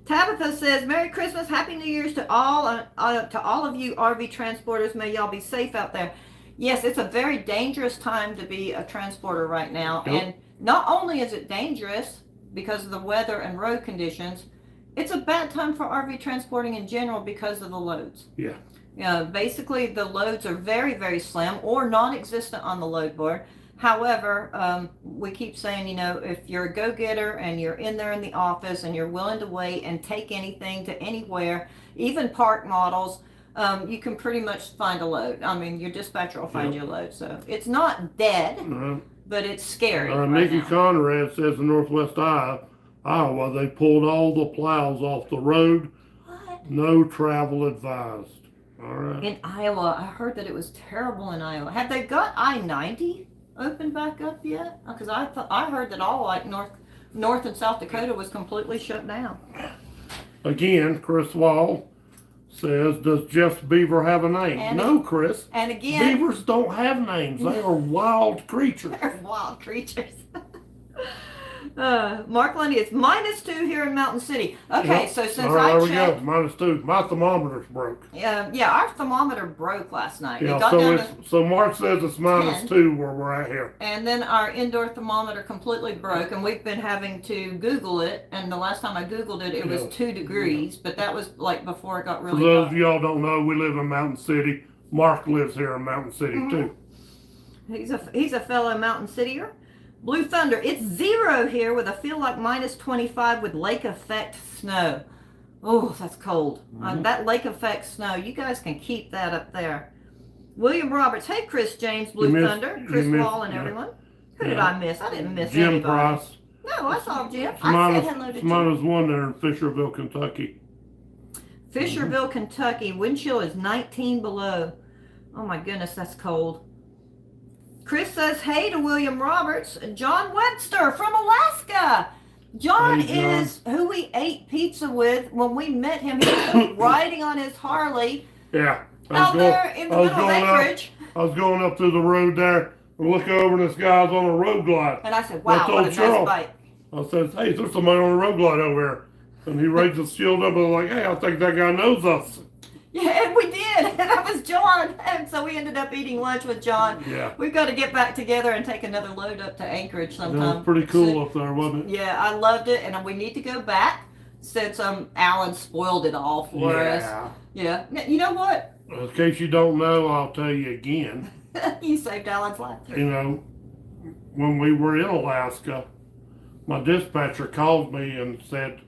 [SPEAKER 1] Tabitha says Merry Christmas, Happy New Year's to all of you RV transporters. May y'all be safe out there. Yes, it's a very dangerous time to be a transporter right now.
[SPEAKER 2] Yep.
[SPEAKER 1] And not only is it dangerous because of the weather and road conditions, it's a bad time for RV transporting in general because of the loads.
[SPEAKER 2] Yeah.
[SPEAKER 1] Basically, the loads are very, very slim or non-existent on the load board. However, we keep saying, you know, if you're a go-getter and you're in there in the office and you're willing to wait and take anything to anywhere, even park models, you can pretty much find a load. I mean, your dispatcher will find you a load. So it's not dead, but it's scary.
[SPEAKER 2] Nikki Conrad says in Northwest Iowa, they pulled all the plows off the road.
[SPEAKER 1] What?
[SPEAKER 2] No travel advised. All right.
[SPEAKER 1] In Iowa, I heard that it was terrible in Iowa. Have they got I-90 opened back up yet? Because I heard that all like North and South Dakota was completely shut down.
[SPEAKER 2] Again, Chris Wall says, does Jeff Beaver have a name? No, Chris.
[SPEAKER 1] And again,
[SPEAKER 2] beavers don't have names. They are wild creatures.
[SPEAKER 1] They're wild creatures. Mark Lundy, it's -2 here in Mountain City. Okay, so since I
[SPEAKER 2] there we
[SPEAKER 1] checked,
[SPEAKER 2] go, -2. My thermometer's broke.
[SPEAKER 1] Yeah, our thermometer broke last night.
[SPEAKER 2] Yeah,
[SPEAKER 1] it got down
[SPEAKER 2] so Mark says it's -2 where we're at here.
[SPEAKER 1] And then our indoor thermometer completely broke, and we've been having to Google it. And the last time I Googled it, it was 2 degrees, but that was like before it got really
[SPEAKER 2] For those
[SPEAKER 1] hot.
[SPEAKER 2] of y'all don't know, we live in Mountain City. Mark lives here in Mountain City too.
[SPEAKER 1] He's a fellow Mountain Cityer. Blue Thunder, it's 0 here with a feel like -25 with lake effect snow. Oh, that's cold. That lake effect snow, you guys can keep that up there. William Roberts, hey Chris James, Blue Thunder, Chris Wall and everyone. Who did I miss? I didn't miss
[SPEAKER 2] Jim
[SPEAKER 1] anybody.
[SPEAKER 2] Price.
[SPEAKER 1] No, I saw Jim. I said hello to Jim.
[SPEAKER 2] -1 there in Fisherville, Kentucky.
[SPEAKER 1] Fisherville, Kentucky, wind chill is 19 below. Oh my goodness, that's cold. Chris says, hey to William Roberts. John Webster from Alaska. John is who we ate pizza with when we met him. He was riding on his Harley out there in the middle of Anchorage.
[SPEAKER 2] I was going up through the road there and look over and this guy's on a road glide.
[SPEAKER 1] And I said, wow, what a nice bike.
[SPEAKER 2] I said, hey, there's somebody on a road glide over here. And he raised his shield up and was like, hey, I think that guy knows us.
[SPEAKER 1] Yeah, and we did. And I That was John. And so we ended up eating lunch with John.
[SPEAKER 2] Yeah.
[SPEAKER 1] We've got to get back together and take another load up to Anchorage sometime.
[SPEAKER 2] That was pretty cool up there, wasn't it?
[SPEAKER 1] Yeah, I loved it, and we need to go back since Alan spoiled it all for us. Yeah. You know what?
[SPEAKER 2] In case you don't know, I'll tell you again.
[SPEAKER 1] You saved Alan's life.
[SPEAKER 2] You know, when we were in Alaska, my dispatcher called me and said,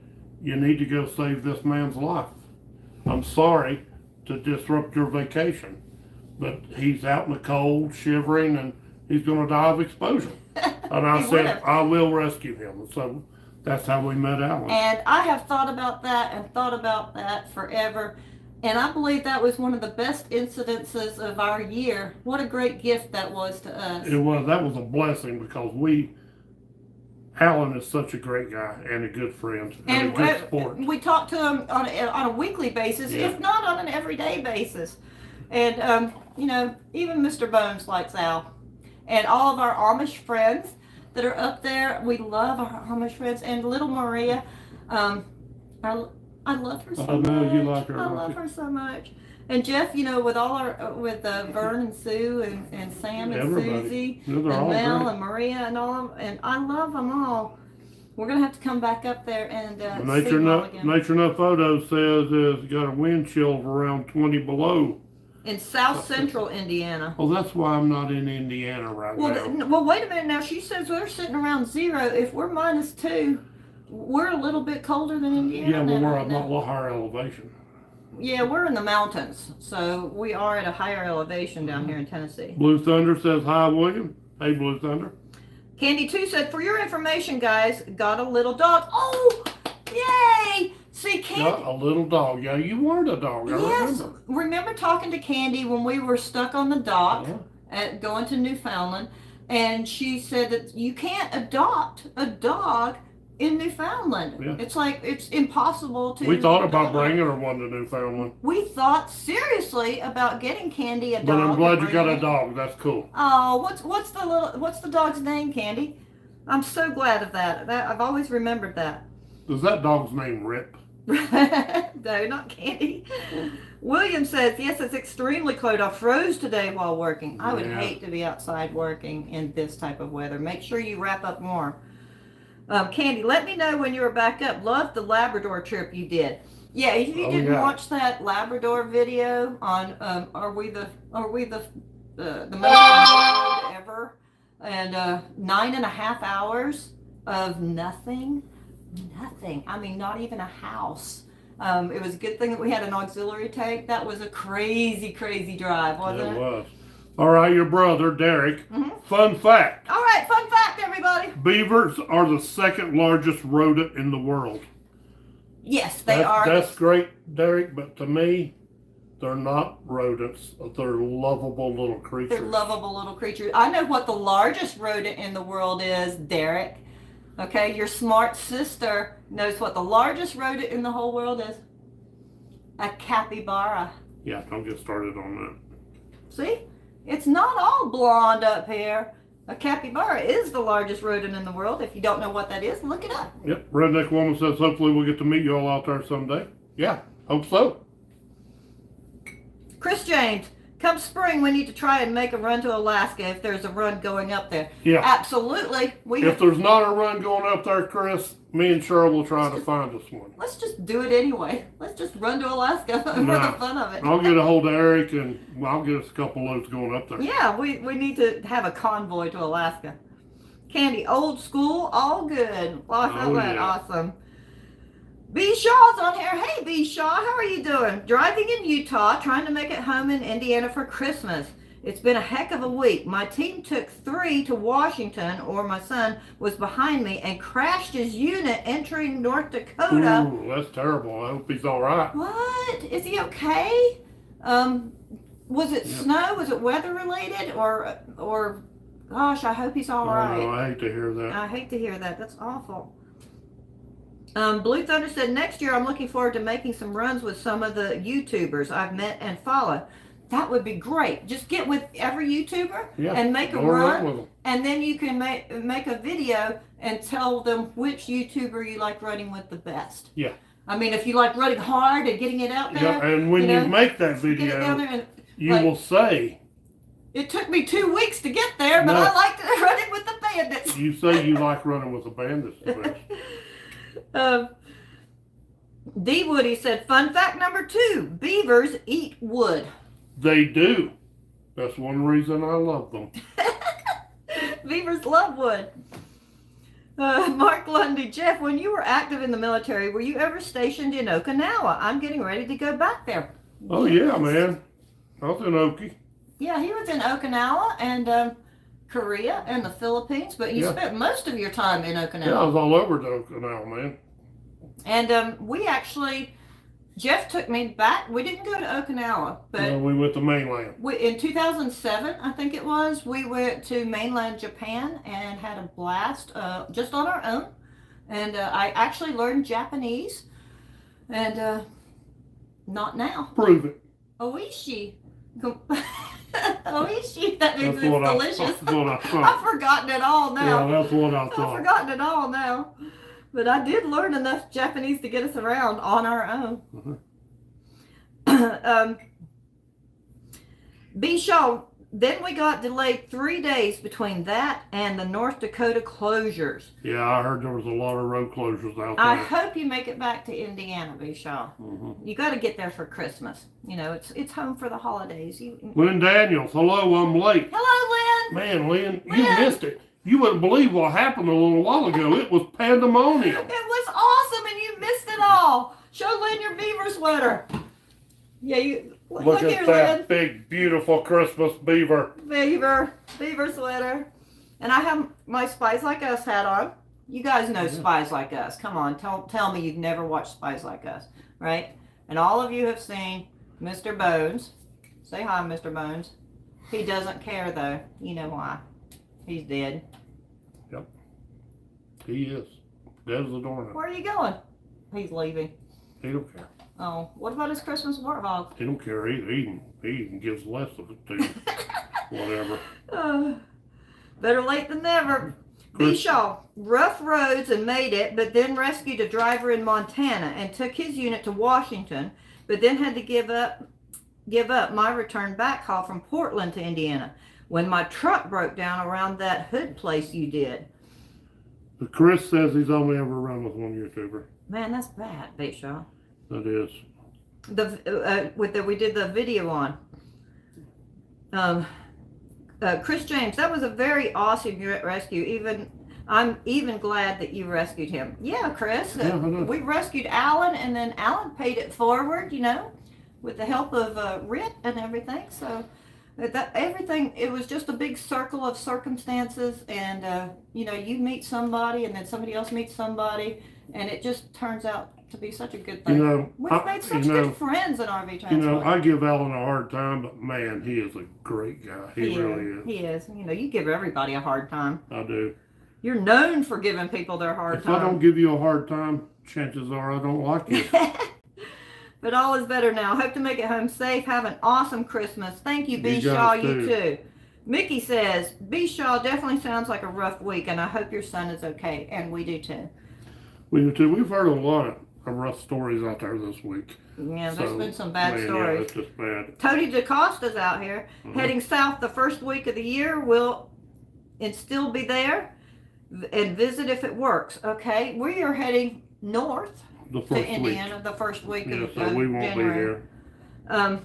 [SPEAKER 2] "You need to go save this man's life. I'm sorry to disrupt your vacation, but he's out in the cold, shivering, and he's going to die of exposure." And I said, "I will rescue him." So that's how we met Alan.
[SPEAKER 1] And I have thought about that forever. And I believe that was one of the best incidences of our year. What a great gift that was to us.
[SPEAKER 2] It was. That was a blessing because Alan is such a great guy and a good friend and a good sport.
[SPEAKER 1] We talk to him on a weekly basis, if not on an everyday basis. And, you know, even Mr. Bones likes Al. And all of our Amish friends that are up there, we love our Amish friends. And little Maria, I love her so much. I know you like her. I love her so much. And Jeff, you know, with all our Vern and Sue and Sam and Susie and Mel and Maria and all of them, and I love them all. We're gonna have to come back up there and see them all again.
[SPEAKER 2] Nature Nut Photos says it's got a wind chill of around 20 below.
[SPEAKER 1] In South Central Indiana.
[SPEAKER 2] Well, that's why I'm not in Indiana right now.
[SPEAKER 1] Well, wait a minute now. She says we're sitting around 0. If we're -2. We're a little bit colder than Indiana.
[SPEAKER 2] Yeah, but we're at a little higher elevation.
[SPEAKER 1] Yeah, we're in the mountains, so we are at a higher elevation down here in Tennessee.
[SPEAKER 2] Blue Thunder says, "Hi, William." Hey, Blue Thunder.
[SPEAKER 1] Candy 2 said, "For your information, guys, got a little dog." Oh, yay! See, Candy.
[SPEAKER 2] Got a little dog. Yeah, you weren't a dog.
[SPEAKER 1] Yes. Remember talking to Candy when we were stuck on the dock at going to Newfoundland, and she said that you can't adopt a dog in Newfoundland. Yeah. It's like, it's impossible to.
[SPEAKER 2] We thought about bringing her one to Newfoundland.
[SPEAKER 1] We thought seriously about getting Candy a dog.
[SPEAKER 2] But I'm glad you got a dog. That's cool.
[SPEAKER 1] Oh, what's the dog's name, Candy? I'm so glad of that. I've always remembered that.
[SPEAKER 2] Is that dog's name Rip?
[SPEAKER 1] No, not Candy. William says, "Yes, it's extremely cold. I froze today while working. I would hate to be outside working in this type of weather. Make sure you wrap up more." Candy, let me know when you're back up. Love the Labrador trip you did. Yeah, if you didn't watch that Labrador video on are we the most road ever, and 9.5 hours of nothing. I mean, not even a house. It was a good thing that we had an auxiliary tank. That was a crazy drive, wasn't it? It was.
[SPEAKER 2] All right, your brother, Derek. Fun fact.
[SPEAKER 1] All right, fun fact, everybody.
[SPEAKER 2] Beavers are the second largest rodent in the world.
[SPEAKER 1] Yes, they are.
[SPEAKER 2] That's great, Derek, but to me, they're not rodents. They're lovable little creatures.
[SPEAKER 1] They're lovable little creatures. I know what the largest rodent in the world is, Derek. Okay, your smart sister knows what the largest rodent in the whole world is. A capybara.
[SPEAKER 2] Yeah, don't get started on that.
[SPEAKER 1] See? It's not all blonde up here. A capybara is the largest rodent in the world. If you don't know what that is, look it up.
[SPEAKER 2] Yep. Redneck Woman says, hopefully we'll get to meet you all out there someday. Yeah, hope so.
[SPEAKER 1] Chris James, come spring, we need to try and make a run to Alaska if there's a run going up there.
[SPEAKER 2] Yeah.
[SPEAKER 1] Absolutely.
[SPEAKER 2] If there's not a run going up there, Chris, me and Cheryl will try to find us one.
[SPEAKER 1] Let's just do it anyway. Let's just run to Alaska for the fun of it.
[SPEAKER 2] I'll get a hold of Eric and I'll get us a couple loads going up there.
[SPEAKER 1] Yeah, we need to have a convoy to Alaska. Candy, old school, all good. Well, I found that awesome. B. Shaw's on here. Hey, B. Shaw, how are you doing? Driving in Utah, trying to make it home in Indiana for Christmas. It's been a heck of a week. My team took 3 to Washington, or my son was behind me and crashed his unit entering North Dakota.
[SPEAKER 2] Ooh, that's terrible. I hope he's all right.
[SPEAKER 1] What? Is he okay? Was it snow? Was it weather related? Or gosh, I hope he's all right.
[SPEAKER 2] No, I hate to hear that.
[SPEAKER 1] I hate to hear that. That's awful. Blue Thunder said, next year I'm looking forward to making some runs with some of the YouTubers I've met and follow. That would be great. Just get with every YouTuber and make a run, and then you can make a video and tell them which YouTuber you like running with the best. Yeah. I mean, if you like running hard and getting it out there.
[SPEAKER 2] Yeah, and when you make that video,
[SPEAKER 1] get it down there and
[SPEAKER 2] You will say.
[SPEAKER 1] It took me 2 weeks to get there, but I liked running with the bandits.
[SPEAKER 2] You say you like running with the bandits the best.
[SPEAKER 1] D. Woody said, fun fact number 2, beavers eat wood.
[SPEAKER 2] They do. That's one reason I love them.
[SPEAKER 1] Beavers love wood. Mark Lundy, Jeff, when you were active in the military, were you ever stationed in Okinawa? I'm getting ready to go back there.
[SPEAKER 2] Oh, yeah, man. I was in Okie.
[SPEAKER 1] Yeah, he was in Okinawa and Korea and the Philippines, but you spent most of your time in Okinawa.
[SPEAKER 2] Yeah, I was all over the Okinawa, man.
[SPEAKER 1] And we actually, Jeff took me back. We didn't go to Okinawa, but
[SPEAKER 2] we went to mainland.
[SPEAKER 1] In 2007, I think it was, we went to mainland Japan and had a blast just on our own. And I actually learned Japanese. And not now.
[SPEAKER 2] Prove it.
[SPEAKER 1] Oishi. Oishi, that means it's delicious.
[SPEAKER 2] I've
[SPEAKER 1] I've forgotten it all now.
[SPEAKER 2] Yeah, that's what I thought.
[SPEAKER 1] I've forgotten it all now. But I did learn enough Japanese to get us around on our own. B. Shaw, then we got delayed 3 days between that and the North Dakota closures.
[SPEAKER 2] Yeah, I heard there was a lot of road closures out there.
[SPEAKER 1] I hope you make it back to Indiana, B. Shaw. You got to get there for Christmas. You know, it's home for the holidays.
[SPEAKER 2] Lynn Daniels, hello, I'm late.
[SPEAKER 1] Hello, Lynn.
[SPEAKER 2] Man, Lynn, you missed it. You wouldn't believe what happened a little while ago. It was pandemonium.
[SPEAKER 1] It was awesome, and you missed it all. Show Lynn your beaver sweater. Yeah, you
[SPEAKER 2] look at
[SPEAKER 1] here,
[SPEAKER 2] that
[SPEAKER 1] Lynn.
[SPEAKER 2] big, beautiful Christmas beaver.
[SPEAKER 1] Beaver sweater. And I have my Spies Like Us hat on. You guys know Spies Like Us. Come on, tell me you've never watched Spies Like Us, right? And all of you have seen Mr. Bones. Say hi, Mr. Bones. He doesn't care, though. You know why. He's dead.
[SPEAKER 2] Yep. He is. Dead as a doornail.
[SPEAKER 1] Where are you going? He's leaving.
[SPEAKER 2] He don't care.
[SPEAKER 1] Oh, what about his Christmas warthog?
[SPEAKER 2] He don't care either. He even gives less of it to you. Whatever.
[SPEAKER 1] Better late than never. B. Shaw, rough roads and made it, but then rescued a driver in Montana and took his unit to Washington, but then had to give up my return back haul from Portland to Indiana when my truck broke down around that hood place you did.
[SPEAKER 2] But Chris says he's only ever run with one YouTuber.
[SPEAKER 1] Man, that's bad, B. Shaw.
[SPEAKER 2] That is.
[SPEAKER 1] We did the video on. Chris James, that was a very awesome rescue. I'm even glad that you rescued him. Yeah, Chris. We rescued Alan, and then Alan paid it forward, you know, with the help of Rit and everything. So everything, it was just a big circle of circumstances, and you know, you meet somebody, and then somebody else meets somebody, and it just turns out to be such a good thing.
[SPEAKER 2] You know,
[SPEAKER 1] We've made such good friends in RV Transport.
[SPEAKER 2] You know, I give Alan a hard time, but man, he is a great guy. He really is.
[SPEAKER 1] He is. You know, you give everybody a hard time.
[SPEAKER 2] I do.
[SPEAKER 1] You're known for giving people their hard time.
[SPEAKER 2] If I don't give you a hard time, chances are I don't like you.
[SPEAKER 1] But all is better now. Hope to make it home safe. Have an awesome Christmas. Thank you, B. Shaw. You too. Mickey says, B. Shaw definitely sounds like a rough week, and I hope your son is okay. And we do too.
[SPEAKER 2] We do too. We've heard a lot of rough stories out there this week.
[SPEAKER 1] Yeah, there's been some bad stories.
[SPEAKER 2] Yeah, it's just bad.
[SPEAKER 1] Tony DaCosta's out here heading south the first week of the year. Will it still be there and visit if it works? Okay, we are heading north to Indiana the first week of
[SPEAKER 2] so we won't
[SPEAKER 1] January.
[SPEAKER 2] Be there.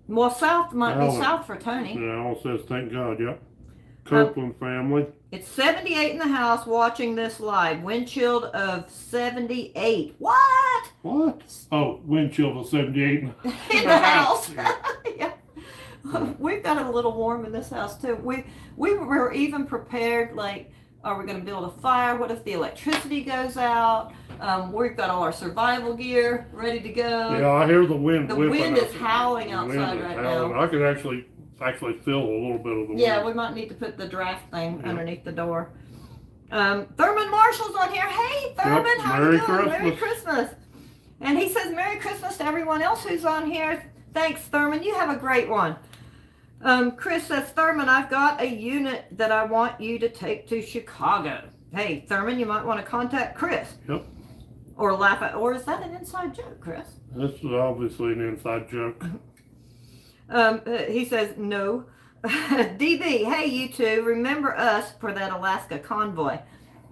[SPEAKER 1] Well, south might be south for Tony.
[SPEAKER 2] Yeah, Al says thank God. Yep. Copeland family.
[SPEAKER 1] It's 78 in the house watching this live. Wind chill of 78. What?
[SPEAKER 2] What? Oh, wind chill of 78
[SPEAKER 1] in the house. Yeah. We've got it a little warm in this house too. We were even prepared, like, are we going to build a fire? What if the electricity goes out? We've got all our survival gear ready to go.
[SPEAKER 2] Yeah, I hear the wind.
[SPEAKER 1] The wind is howling outside right now.
[SPEAKER 2] I could actually feel a little bit of the wind.
[SPEAKER 1] Yeah, we might need to put the draft thing underneath the door. Thurman Marshall's on here. Hey, Thurman,
[SPEAKER 2] yep.
[SPEAKER 1] how you doing? Merry Christmas. And he says Merry Christmas to everyone else who's on here. Thanks, Thurman. You have a great one. Chris says, Thurman, I've got a unit that I want you to take to Chicago. Hey, Thurman, you might want to contact Chris.
[SPEAKER 2] Yep.
[SPEAKER 1] Or laugh at, or is that an inside joke, Chris?
[SPEAKER 2] This is obviously an inside joke.
[SPEAKER 1] He says no. DB, hey you two, remember us for that Alaska convoy.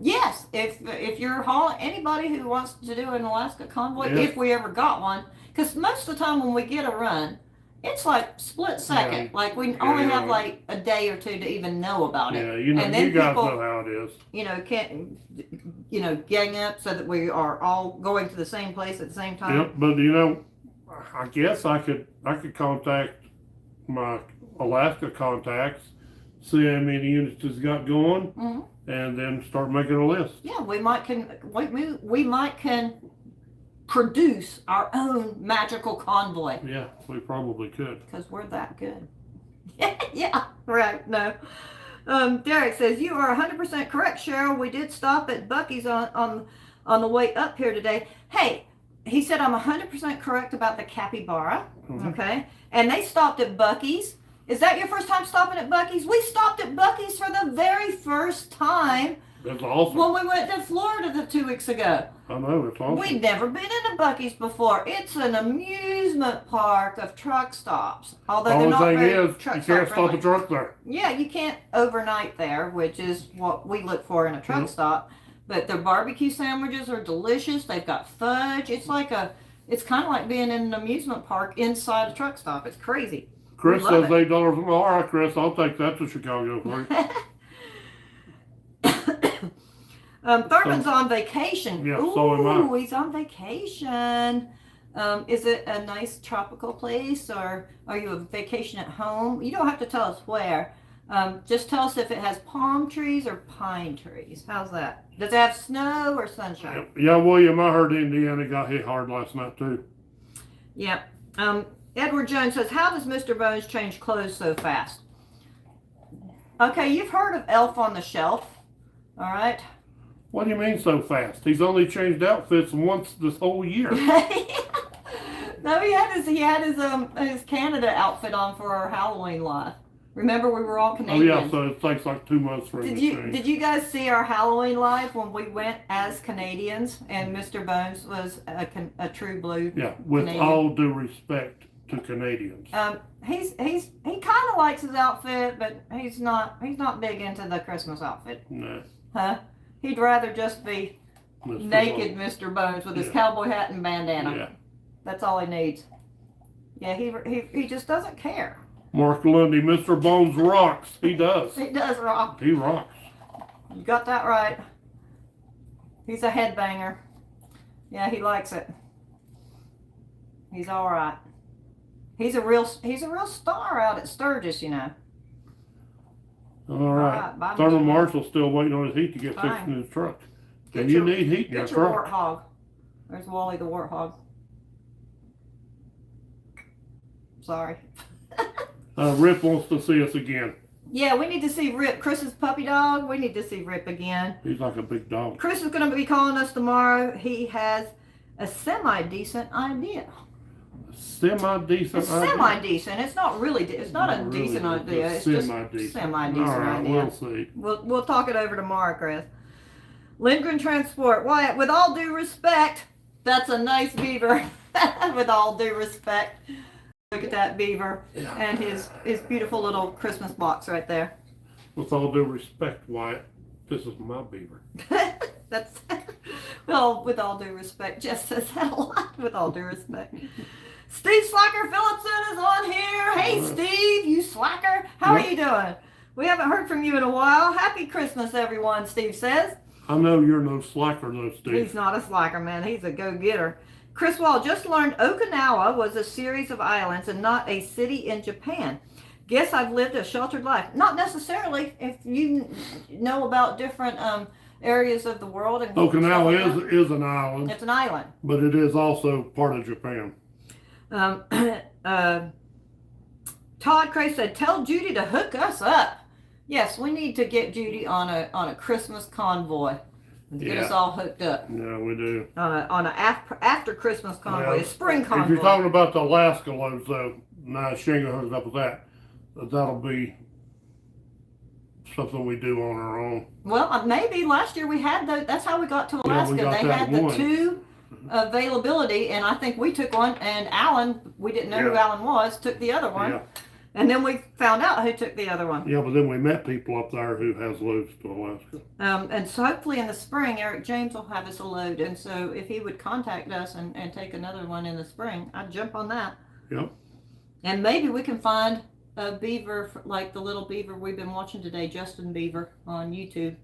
[SPEAKER 1] Yes, if you're hauling anybody who wants to do an Alaska convoy, if we ever got one, because most of the time when we get a run, it's like split second.
[SPEAKER 2] Yeah.
[SPEAKER 1] Like we only have like a day or two to even know about it.
[SPEAKER 2] Yeah, you know,
[SPEAKER 1] and then
[SPEAKER 2] you guys
[SPEAKER 1] people,
[SPEAKER 2] know how it is.
[SPEAKER 1] You know, can't gang up so that we are all going to the same place at the same time.
[SPEAKER 2] Yep, but you know, I guess I could contact my Alaska contacts, see how many units it's got going, and then start making a list.
[SPEAKER 1] Yeah, we might can produce our own magical convoy.
[SPEAKER 2] Yeah, we probably could.
[SPEAKER 1] Because we're that good. Yeah, right. No. Derek says, you are 100% correct, Cheryl. We did stop at Buc-ee's on the way up here today. Hey, he said I'm 100% correct about the capybara. Okay. And they stopped at Buc-ee's. Is that your first time stopping at Buc-ee's? We stopped at Buc-ee's for the very first time.
[SPEAKER 2] That's awesome.
[SPEAKER 1] When we went to Florida 2 weeks ago.
[SPEAKER 2] I know, it's awesome.
[SPEAKER 1] We'd never been in a Buc-ee's before. It's an amusement park of truck stops. Although they're not very truck stop
[SPEAKER 2] you can't
[SPEAKER 1] friendly.
[SPEAKER 2] stop a truck there.
[SPEAKER 1] Yeah, you can't overnight there, which is what we look for in a truck stop. But their barbecue sandwiches are delicious. They've got fudge. It's kind of like being in an amusement park inside a truck stop. It's crazy.
[SPEAKER 2] Chris says $8. All right, Chris, I'll take that to Chicago for you.
[SPEAKER 1] Thurman's on vacation.
[SPEAKER 2] Yeah, so am I.
[SPEAKER 1] Ooh, he's on vacation. Is it a nice tropical place, or are you a vacation at home? You don't have to tell us where. Just tell us if it has palm trees or pine trees. How's that? Does it have snow or sunshine?
[SPEAKER 2] Yeah, William, I heard Indiana got hit hard last night too.
[SPEAKER 1] Yep. Edward Jones says, how does Mr. Bones change clothes so fast? Okay, you've heard of Elf on the Shelf, all right?
[SPEAKER 2] What do you mean so fast? He's only changed outfits once this whole year.
[SPEAKER 1] No, he had his Canada outfit on for our Halloween live. Remember, we were all Canadian.
[SPEAKER 2] Oh yeah, so it takes like 2 months for him to change.
[SPEAKER 1] Did you guys see our Halloween live when we went as Canadians and Mr. Bones was a true blue?
[SPEAKER 2] Yeah, with
[SPEAKER 1] Canadian?
[SPEAKER 2] all due respect to Canadians.
[SPEAKER 1] He kind of likes his outfit, but he's not big into the Christmas outfit.
[SPEAKER 2] No.
[SPEAKER 1] Huh? He'd rather just be naked Mr. Bones with his cowboy hat and bandana.
[SPEAKER 2] Yeah.
[SPEAKER 1] That's all he needs. Yeah, he just doesn't care.
[SPEAKER 2] Mark Lundy, Mr. Bones rocks. He does.
[SPEAKER 1] He does rock.
[SPEAKER 2] He rocks.
[SPEAKER 1] You got that right. He's a headbanger. Yeah, he likes it. He's all right. He's a real star out at Sturgis, you know.
[SPEAKER 2] All right.
[SPEAKER 1] Bye,
[SPEAKER 2] Thurman
[SPEAKER 1] Mr.
[SPEAKER 2] Marshall's still waiting on his heat to get fixed in his truck. And you need heat in your
[SPEAKER 1] truck. Get your
[SPEAKER 2] truck.
[SPEAKER 1] warthog. There's Wally the warthog. Sorry.
[SPEAKER 2] Rip wants to see us again.
[SPEAKER 1] Yeah, we need to see Rip. Chris's puppy dog. We need to see Rip again.
[SPEAKER 2] He's like a big dog.
[SPEAKER 1] Chris is going to be calling us tomorrow. He has a semi-decent idea.
[SPEAKER 2] Semi-decent idea?
[SPEAKER 1] Semi-decent. It's not really. It's not a
[SPEAKER 2] really
[SPEAKER 1] decent idea. It's just semi-decent
[SPEAKER 2] All right,
[SPEAKER 1] idea.
[SPEAKER 2] we'll see.
[SPEAKER 1] We'll talk it over tomorrow, Chris. Lindgren Transport. Wyatt, with all due respect, that's a nice beaver. With all due respect. Look at that beaver and his beautiful little Christmas box right there.
[SPEAKER 2] With all due respect, Wyatt, this is my beaver.
[SPEAKER 1] That's, well, with all due respect, Jess says that a lot. With all due respect. Steve Slacker Phillipson is on here. Hey, Steve, you slacker. How are you doing? We haven't heard from you in a while. Happy Christmas, everyone, Steve says.
[SPEAKER 2] I know you're no slacker, though, Steve.
[SPEAKER 1] He's not a slacker, man. He's a go-getter. Chris Wall just learned Okinawa was a series of islands and not a city in Japan. Guess I've lived a sheltered life. Not necessarily. If you know about different areas of the world. And
[SPEAKER 2] Okinawa is an island.
[SPEAKER 1] It's an island.
[SPEAKER 2] But it is also part of Japan.
[SPEAKER 1] Todd Cray said, tell Judy to hook us up. Yes, we need to get Judy on a Christmas convoy. Get us all hooked up.
[SPEAKER 2] Yeah, we do.
[SPEAKER 1] On an after Christmas convoy, a spring convoy.
[SPEAKER 2] If you're talking about the Alaska loads, though, nah, she ain't gonna hook up with that. That'll be something we do on our own.
[SPEAKER 1] Well, maybe last year we had that's how we got to Alaska.
[SPEAKER 2] Yeah,
[SPEAKER 1] they had the availability, and I think we took one, and Alan, we didn't know who Alan was, took the other one.
[SPEAKER 2] Yeah.
[SPEAKER 1] And then we found out who took the other one.
[SPEAKER 2] Yeah, but then we met people up there who has loads to Alaska.
[SPEAKER 1] And so hopefully in the spring, Eric James will have us a load. And so if he would contact us and take another one in the spring, I'd jump on that.
[SPEAKER 2] Yep.
[SPEAKER 1] And maybe we can find a beaver, like the little beaver we've been watching today, Justin Beaver on YouTube.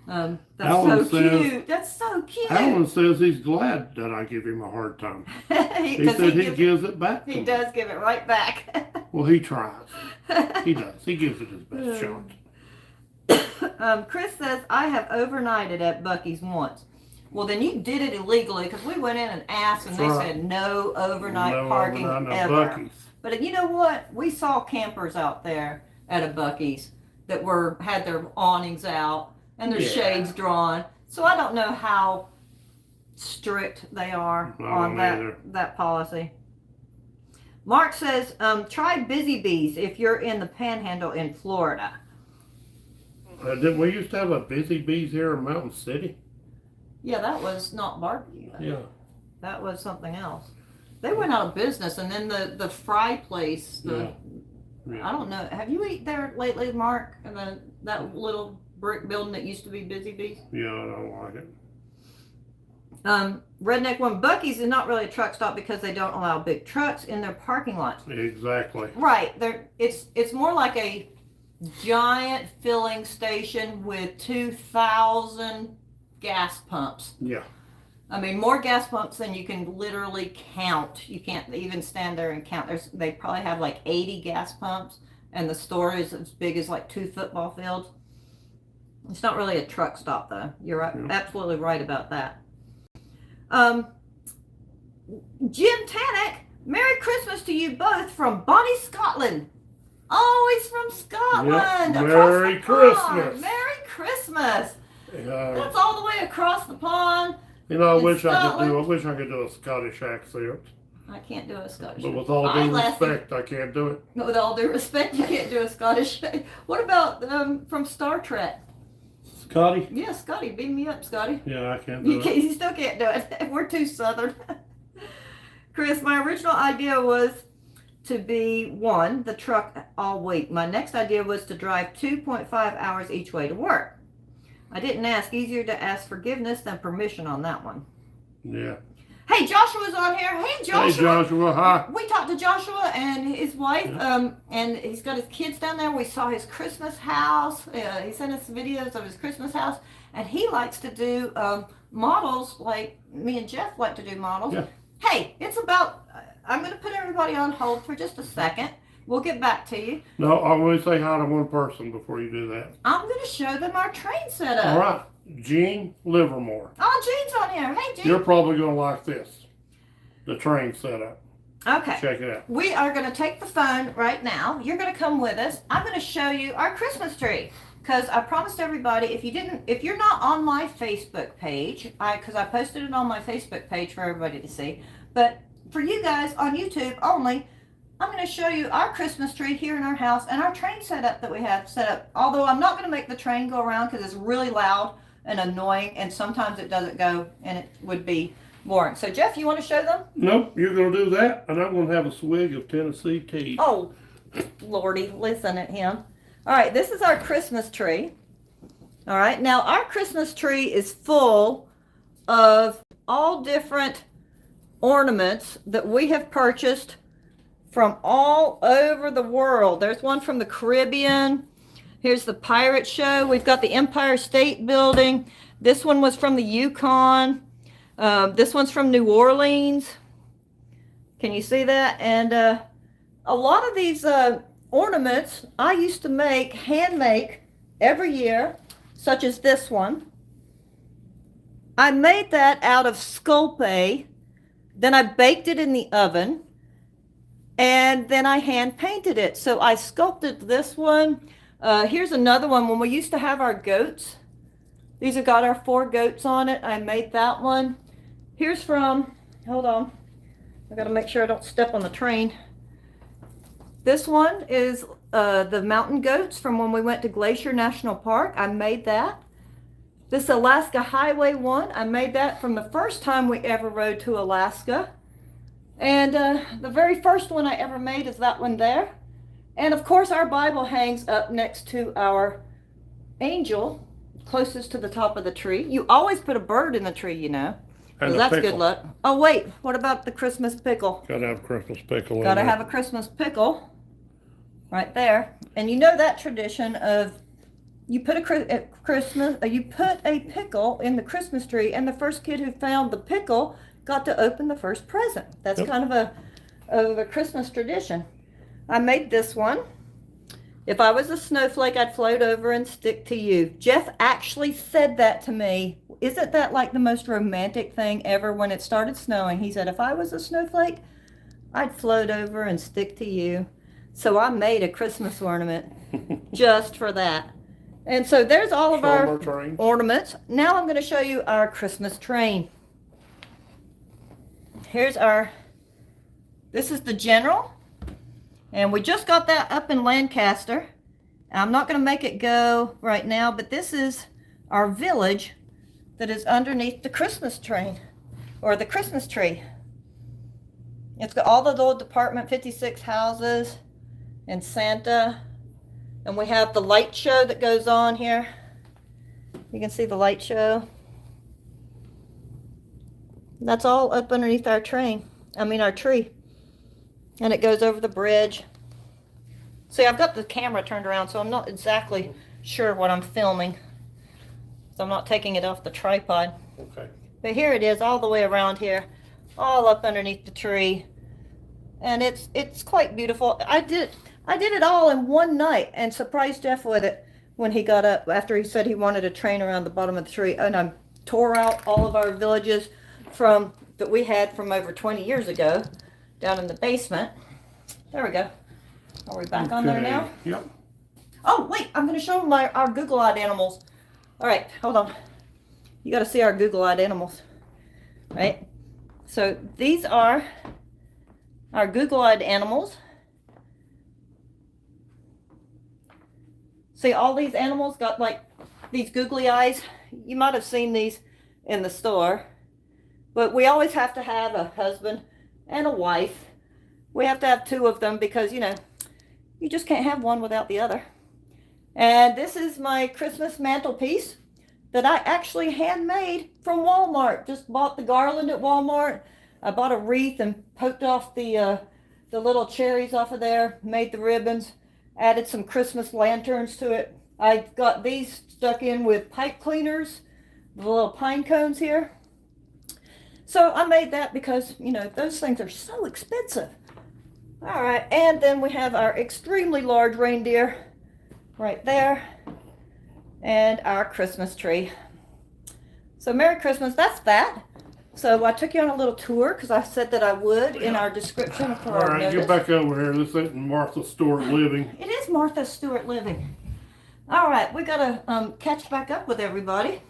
[SPEAKER 1] That's
[SPEAKER 2] Alan
[SPEAKER 1] so cute. That's so cute.
[SPEAKER 2] Alan says he's glad that I give him a hard time.
[SPEAKER 1] he
[SPEAKER 2] said he gives it back to
[SPEAKER 1] He
[SPEAKER 2] me.
[SPEAKER 1] does give it right back.
[SPEAKER 2] Well, he tries. He does. He gives it his best shot.
[SPEAKER 1] Chris says, I have overnighted at Buc-ee's once. Well, then you did it illegally because we went in and asked and they said no overnight parking ever.
[SPEAKER 2] Buc-ee's.
[SPEAKER 1] But you know what? We saw campers out there at a Buc-ee's that had their awnings out and their shades drawn. So I don't know how strict they are on that policy. Mark says, try Busy Bees if you're in the Panhandle in Florida.
[SPEAKER 2] Did we used to have a Busy Bees here in Mountain City?
[SPEAKER 1] Yeah, that was not barbecue.
[SPEAKER 2] Yeah.
[SPEAKER 1] That was something else. They went out of business, and then the fry place, I don't know. Have you eaten there lately, Mark? And that little brick building that used to be Busy Bees? Yeah,
[SPEAKER 2] I don't like it.
[SPEAKER 1] Redneck One, Buc-ee's is not really a truck stop because they don't allow big trucks in their parking lots.
[SPEAKER 2] Exactly.
[SPEAKER 1] Right. It's more like a giant filling station with 2,000 gas pumps.
[SPEAKER 2] Yeah.
[SPEAKER 1] I mean, more gas pumps than you can literally count. You can't even stand there and count. They probably have like 80 gas pumps, and the store is as big as like 2 football fields. It's not really a truck stop, though. You're right, absolutely right about that. Jim Tannock, Merry Christmas to you both from Bonnie, Scotland. Oh, he's from Scotland.
[SPEAKER 2] Yep. Merry Christmas.
[SPEAKER 1] Merry Christmas. That's all the way across the pond.
[SPEAKER 2] You know, I wish I could do a Scottish accent.
[SPEAKER 1] I can't do a Scottish.
[SPEAKER 2] But with all due respect, I can't do it.
[SPEAKER 1] With all due respect, you can't do a Scottish. What about from Star Trek?
[SPEAKER 2] Scotty?
[SPEAKER 1] Yeah, Scotty. Beam me up, Scotty.
[SPEAKER 2] Yeah, I can't do it.
[SPEAKER 1] You still can't do it. We're too southern. Chris, my original idea was to be the truck all week. My next idea was to drive 2.5 hours each way to work. I didn't ask. Easier to ask forgiveness than permission on that one.
[SPEAKER 2] Yeah.
[SPEAKER 1] Hey, Joshua's on here. Hey, Joshua.
[SPEAKER 2] Hey, Joshua. Hi.
[SPEAKER 1] We talked to Joshua and his wife, and he's got his kids down there. We saw his Christmas house. He sent us videos of his Christmas house, and he likes to do models like me and Jeff like to do models.
[SPEAKER 2] Yeah.
[SPEAKER 1] Hey, it's about, I'm going to put everybody on hold for just a second. We'll get back to you.
[SPEAKER 2] No, I want to say hi to one person before you do that.
[SPEAKER 1] I'm going to show them our train setup.
[SPEAKER 2] All right. Jean Livermore.
[SPEAKER 1] Oh, Jean's on here. Hey, Jean.
[SPEAKER 2] You're probably going to like this. The train setup.
[SPEAKER 1] Okay.
[SPEAKER 2] Check it out.
[SPEAKER 1] We are going to take the phone right now. You're going to come with us. I'm going to show you our Christmas tree. Because I promised everybody, if you're not on my Facebook page, because I posted it on my Facebook page for everybody to see, but for you guys on YouTube only, I'm going to show you our Christmas tree here in our house and our train setup that we have set up. Although I'm not going to make the train go around because it's really loud and annoying, and sometimes it doesn't go, and it would be boring. So, Jeff, you want to show them?
[SPEAKER 2] Nope, you're going to do that, and I'm going to have a swig of Tennessee tea.
[SPEAKER 1] Oh, Lordy, listen at him. All right, this is our Christmas tree. All right, now our Christmas tree is full of all different ornaments that we have purchased from all over the world. There's one from the Caribbean. Here's the pirate show. We've got the Empire State Building. This one was from the Yukon. This one's from New Orleans. Can you see that? And a lot of these ornaments I used to hand make every year, such as this one. I made that out of sculpey. Then I baked it in the oven. And then I hand painted it. So I sculpted this one. Here's another one. When we used to have our goats, these have got our 4 goats on it. I made that one. Here's from, hold on, I gotta make sure I don't step on the train. This one is the mountain goats from when we went to Glacier National Park. I made that. This Alaska Highway one, I made that from the first time we ever rode to Alaska. And the very first one I ever made is that one there. And of course our Bible hangs up next to our angel, closest to the top of the tree. You always put a bird in the tree, you know.
[SPEAKER 2] And
[SPEAKER 1] So that's
[SPEAKER 2] pickle.
[SPEAKER 1] good luck. Oh wait, what about the Christmas pickle?
[SPEAKER 2] Gotta have a Christmas pickle.
[SPEAKER 1] Gotta have a Christmas pickle right there. And you know that tradition of you put you put a pickle in the Christmas tree, and the first kid who found the pickle got to open the first present. That's kind of a Christmas tradition. I made this one. If I was a snowflake, I'd float over and stick to you. Jeff actually said that to me. Isn't that like the most romantic thing ever? When it started snowing, he said, if I was a snowflake, I'd float over and stick to you. So I made a Christmas ornament just for that. And so there's all of our ornaments. Now I'm going to show you our Christmas train. Here's this is the General. And we just got that up in Lancaster. I'm not going to make it go right now, but this is our village that is underneath the Christmas train, or the Christmas tree. It's got all the little Department 56 houses and Santa. And we have the light show that goes on here. You can see the light show. That's all up underneath our tree. And it goes over the bridge. See, I've got the camera turned around, so I'm not exactly sure what I'm filming. So I'm not taking it off the tripod.
[SPEAKER 2] Okay.
[SPEAKER 1] But here it is, all the way around here, all up underneath the tree. And it's quite beautiful. I did it all in one night and surprised Jeff with it when he got up after he said he wanted a train around the bottom of the tree. And I tore out all of our villages that we had from over 20 years ago down in the basement. There we go. Are we back on there now?
[SPEAKER 2] Yep.
[SPEAKER 1] Oh, wait, I'm going to show them our Google-eyed animals. All right, hold on. You got to see our Google-eyed animals, right? So these are our Google-eyed animals. See, all these animals got like these googly eyes. You might have seen these in the store, but we always have to have a husband and a wife. We have to have two of them because, you know, you just can't have one without the other. And this is my Christmas mantelpiece that I actually handmade from Walmart. Just bought the garland at Walmart. I bought a wreath and poked off the little cherries off of there, made the ribbons, added some Christmas lanterns to it. I got these stuck in with pipe cleaners, the little pine cones here. So I made that because, you know, those things are so expensive. All right, and then we have our extremely large reindeer right there and our Christmas tree. So Merry Christmas, that's that. So I took you on a little tour because I said that I would in our description for our
[SPEAKER 2] All right,
[SPEAKER 1] notice.
[SPEAKER 2] get back over here. This ain't Martha Stewart Living.
[SPEAKER 1] It is Martha Stewart Living. All right, we got to catch back up with everybody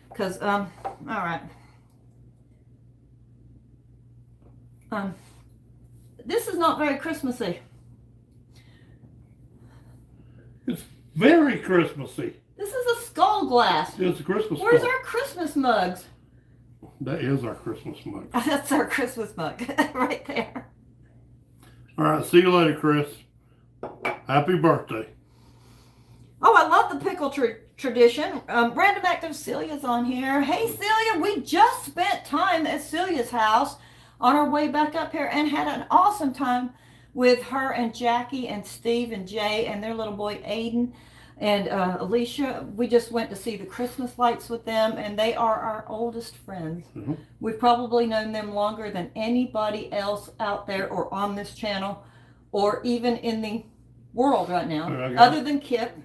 [SPEAKER 1] because, all right. This is not very Christmassy.
[SPEAKER 2] It's very Christmassy.
[SPEAKER 1] This is a skull glass.
[SPEAKER 2] It's a Christmas
[SPEAKER 1] Where's
[SPEAKER 2] mug.
[SPEAKER 1] our Christmas mugs?
[SPEAKER 2] That is our Christmas mug.
[SPEAKER 1] That's our Christmas mug right there.
[SPEAKER 2] All right, see you later, Chris. Happy birthday.
[SPEAKER 1] Oh, I love the pickle tradition. Random Active Celia's on here. Hey, Celia, we just spent time at Celia's house on our way back up here and had an awesome time with her and Jackie and Steve and Jay and their little boy Aiden and Alicia. We just went to see the Christmas lights with them, and they are our oldest friends. Mm-hmm. We've probably known them longer than anybody else out there or on this channel or even in the world right now, other than Kip.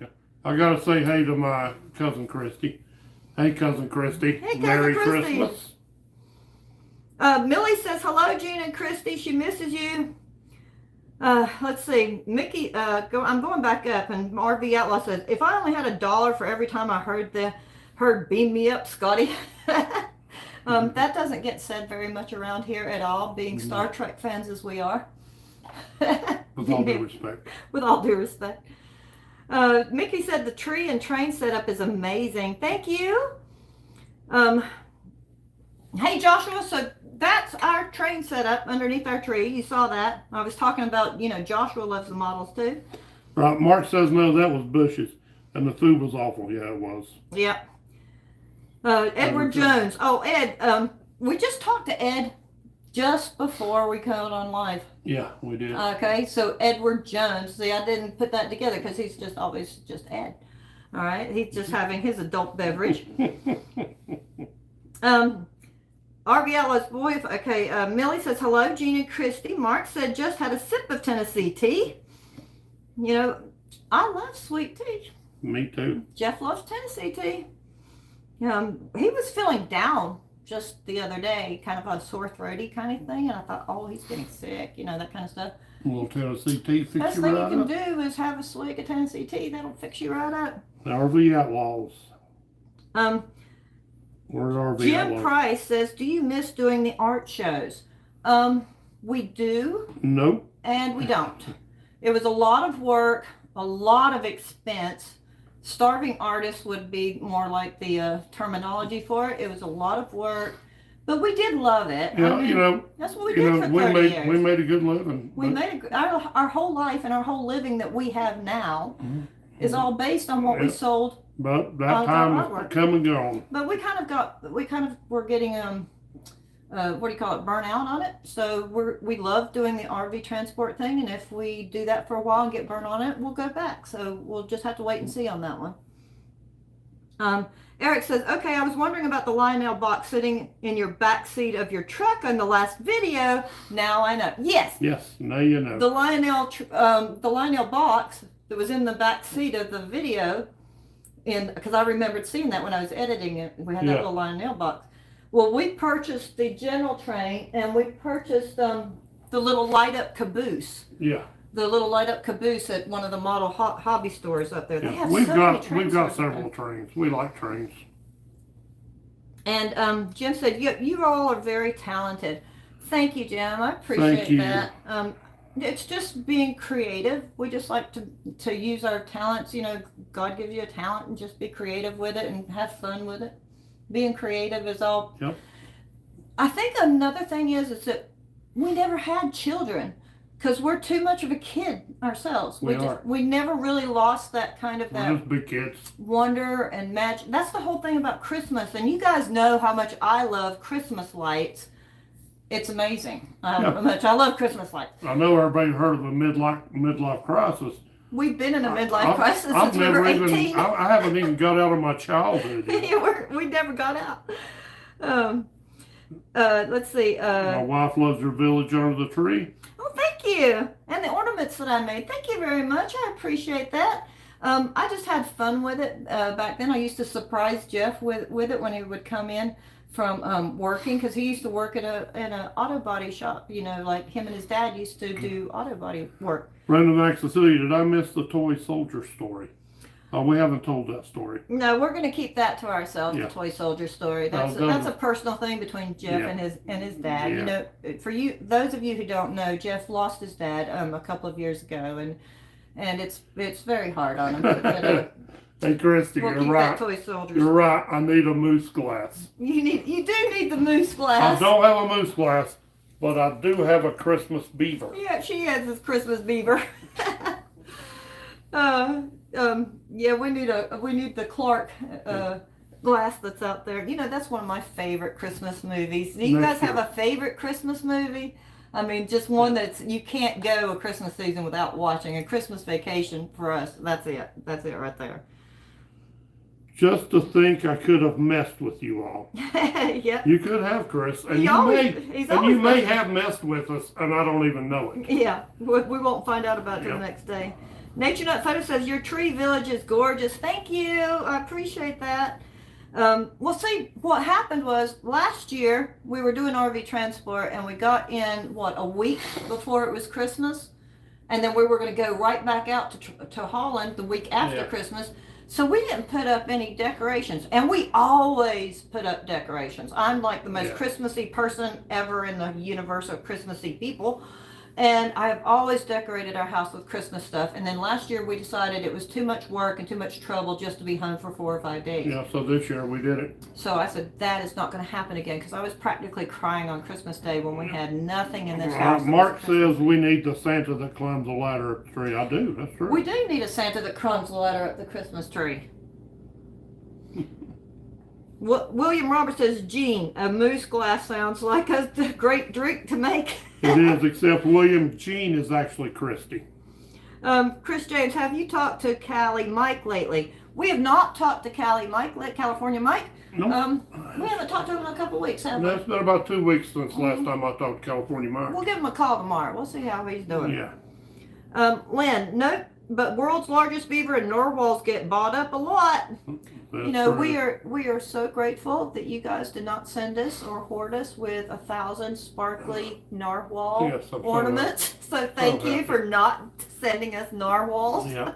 [SPEAKER 2] I gotta say hey to my cousin Christy. Hey, cousin Christy.
[SPEAKER 1] Hey, cousin
[SPEAKER 2] Merry
[SPEAKER 1] Christy.
[SPEAKER 2] Christmas.
[SPEAKER 1] Millie says, hello, Gina and Christy. She misses you. Let's see. Mickey, I'm going back up, and RV Outlaw says, if I only had $1 for every time I heard Beam Me Up, Scotty. That doesn't get said very much around here at all, being Star Trek fans as we are.
[SPEAKER 2] With all due respect.
[SPEAKER 1] With all due respect. Mickey said the tree and train setup is amazing. Thank you. Hey Joshua, so that's our train setup underneath our tree. You saw that. I was talking about, Joshua loves the models too.
[SPEAKER 2] Right, Mark says no, that was bushes. And the food was awful. Yeah, it was.
[SPEAKER 1] Yep. Edward Jones. Oh, Ed, we just talked to Ed just before we came on live.
[SPEAKER 2] Yeah, we did.
[SPEAKER 1] Okay, so Edward Jones. See, I didn't put that together because he's just always just Ed. All right, he's just having his adult beverage. RBL's boy. Okay, Millie says hello, Gina and Christy. Mark said just had a sip of Tennessee tea. I love sweet tea.
[SPEAKER 2] Me too.
[SPEAKER 1] Jeff loves Tennessee tea. He was feeling down just the other day, kind of a sore throaty kind of thing, and I thought, oh, he's getting sick, that kind of stuff.
[SPEAKER 2] A little Tennessee tea fix
[SPEAKER 1] Best
[SPEAKER 2] you
[SPEAKER 1] thing
[SPEAKER 2] right
[SPEAKER 1] you
[SPEAKER 2] up.
[SPEAKER 1] can do is have a swig of Tennessee tea. That'll fix you right up.
[SPEAKER 2] The RV Outlaws. Where's RV
[SPEAKER 1] Jim
[SPEAKER 2] Outlaws?
[SPEAKER 1] Price says, do you miss doing the art shows? We do.
[SPEAKER 2] Nope.
[SPEAKER 1] And we don't. It was a lot of work, a lot of expense. Starving artists would be more like the terminology for it. It was a lot of work, but we did love it.
[SPEAKER 2] Yeah,
[SPEAKER 1] that's what we did for 30 years.
[SPEAKER 2] We made a good living.
[SPEAKER 1] We made our whole life and our whole living that we have now is all based on what we sold.
[SPEAKER 2] But that time is come and gone.
[SPEAKER 1] But we kind of were getting burnt out on it. So we love doing the RV transport thing, and if we do that for a while and get burnt on it, we'll go back. So we'll just have to wait and see on that one. Eric says, okay, I was wondering about the Lionel box sitting in your back seat of your truck on the last video. Now I know. Yes,
[SPEAKER 2] now you know.
[SPEAKER 1] the Lionel box that was in the back seat of the video, because I remembered seeing that when I was editing it. We had that little Lionel box. Well, we purchased the general train, and we purchased the little light-up caboose.
[SPEAKER 2] Yeah.
[SPEAKER 1] The little light-up caboose at one of the model hobby stores up there. They have
[SPEAKER 2] we've got several trains. We like trains.
[SPEAKER 1] And Jim said, you all are very talented. Thank you, Jim. I appreciate that. It's just being creative. We just like to use our talents. God gives you a talent, and just be creative with it and have fun with it. Being creative is all.
[SPEAKER 2] Yep.
[SPEAKER 1] I think another thing is that we never had children because we're too much of a kid ourselves. We never really lost that kind of
[SPEAKER 2] We're just big kids.
[SPEAKER 1] Wonder and magic. That's the whole thing about Christmas. And you guys know how much I love Christmas lights. It's amazing how much I love Christmas lights.
[SPEAKER 2] I know everybody heard of a midlife crisis.
[SPEAKER 1] We've been in a midlife crisis since we were 18.
[SPEAKER 2] I haven't even got out of my childhood yet.
[SPEAKER 1] We never got out. Let's see.
[SPEAKER 2] My wife loves her village under the tree.
[SPEAKER 1] Oh, thank you. And the ornaments that I made. Thank you very much. I appreciate that. I just had fun with it. Back then I used to surprise Jeff with it when he would come in from working, because he used to work in an auto body shop. Like him and his dad used to do auto body work.
[SPEAKER 2] Brenda Max City, did I miss the toy soldier story? Oh, we haven't told that story.
[SPEAKER 1] No, we're going to keep that to ourselves. The toy soldier story. That's a personal thing between Jeff and his dad. For you, those of you who don't know, Jeff lost his dad a couple of years ago, and it's very hard on him. But,
[SPEAKER 2] hey, Christy,
[SPEAKER 1] we'll
[SPEAKER 2] you're right.
[SPEAKER 1] Toy soldier.
[SPEAKER 2] You're right. I need a moose glass.
[SPEAKER 1] You do need the moose glass.
[SPEAKER 2] I don't have a moose glass, but I do have a Christmas beaver.
[SPEAKER 1] Yeah, she has this Christmas beaver. We need the Clark glass that's out there. That's one of my favorite Christmas movies. Do you guys have a favorite Christmas movie? I mean, just one that's you can't go a Christmas season without watching. A Christmas Vacation for us. That's it. That's it right there.
[SPEAKER 2] Just to think I could have messed with you all.
[SPEAKER 1] Yep.
[SPEAKER 2] You could have, Chris. And you may have messed with us, and I don't even know it.
[SPEAKER 1] Yeah. We won't find out about it till the next day. Nature Nut Photo says, your tree village is gorgeous. Thank you. I appreciate that. See, what happened was last year we were doing RV transport, and we got in, a week before it was Christmas. And then we were going to go right back out to Holland the week after Christmas. So we didn't put up any decorations, and we always put up decorations. I'm like the most Christmassy person ever in the universe of Christmassy people. And I have always decorated our house with Christmas stuff. And then last year we decided it was too much work and too much trouble just to be home for 4 or 5 days.
[SPEAKER 2] Yeah, so this year we did it.
[SPEAKER 1] So I said, that is not going to happen again, because I was practically crying on Christmas Day when we had nothing in this house.
[SPEAKER 2] Mark says we need the Santa that climbs the ladder up the tree. I do, that's true.
[SPEAKER 1] We do need a Santa that climbs the ladder up the Christmas tree. William Roberts says, Gene, a moose glass sounds like a great drink to make.
[SPEAKER 2] It is, except William Gene is actually Christy.
[SPEAKER 1] Chris James, have you talked to Cali Mike lately? We have not talked to Cali Mike, California Mike.
[SPEAKER 2] Nope.
[SPEAKER 1] We haven't talked to him in a couple of weeks, have we?
[SPEAKER 2] That's been about 2 weeks since last time I talked to California Mike.
[SPEAKER 1] We'll give him a call tomorrow. We'll see how he's doing.
[SPEAKER 2] Yeah.
[SPEAKER 1] Lynn, nope, but world's largest beaver and narwhals get bought up a lot.
[SPEAKER 2] That's
[SPEAKER 1] You know,
[SPEAKER 2] true.
[SPEAKER 1] we are so grateful that you guys did not send us or hoard us with 1,000 sparkly narwhal
[SPEAKER 2] Yes, I'm
[SPEAKER 1] ornaments. So thank you for not sending us narwhals.
[SPEAKER 2] Yeah.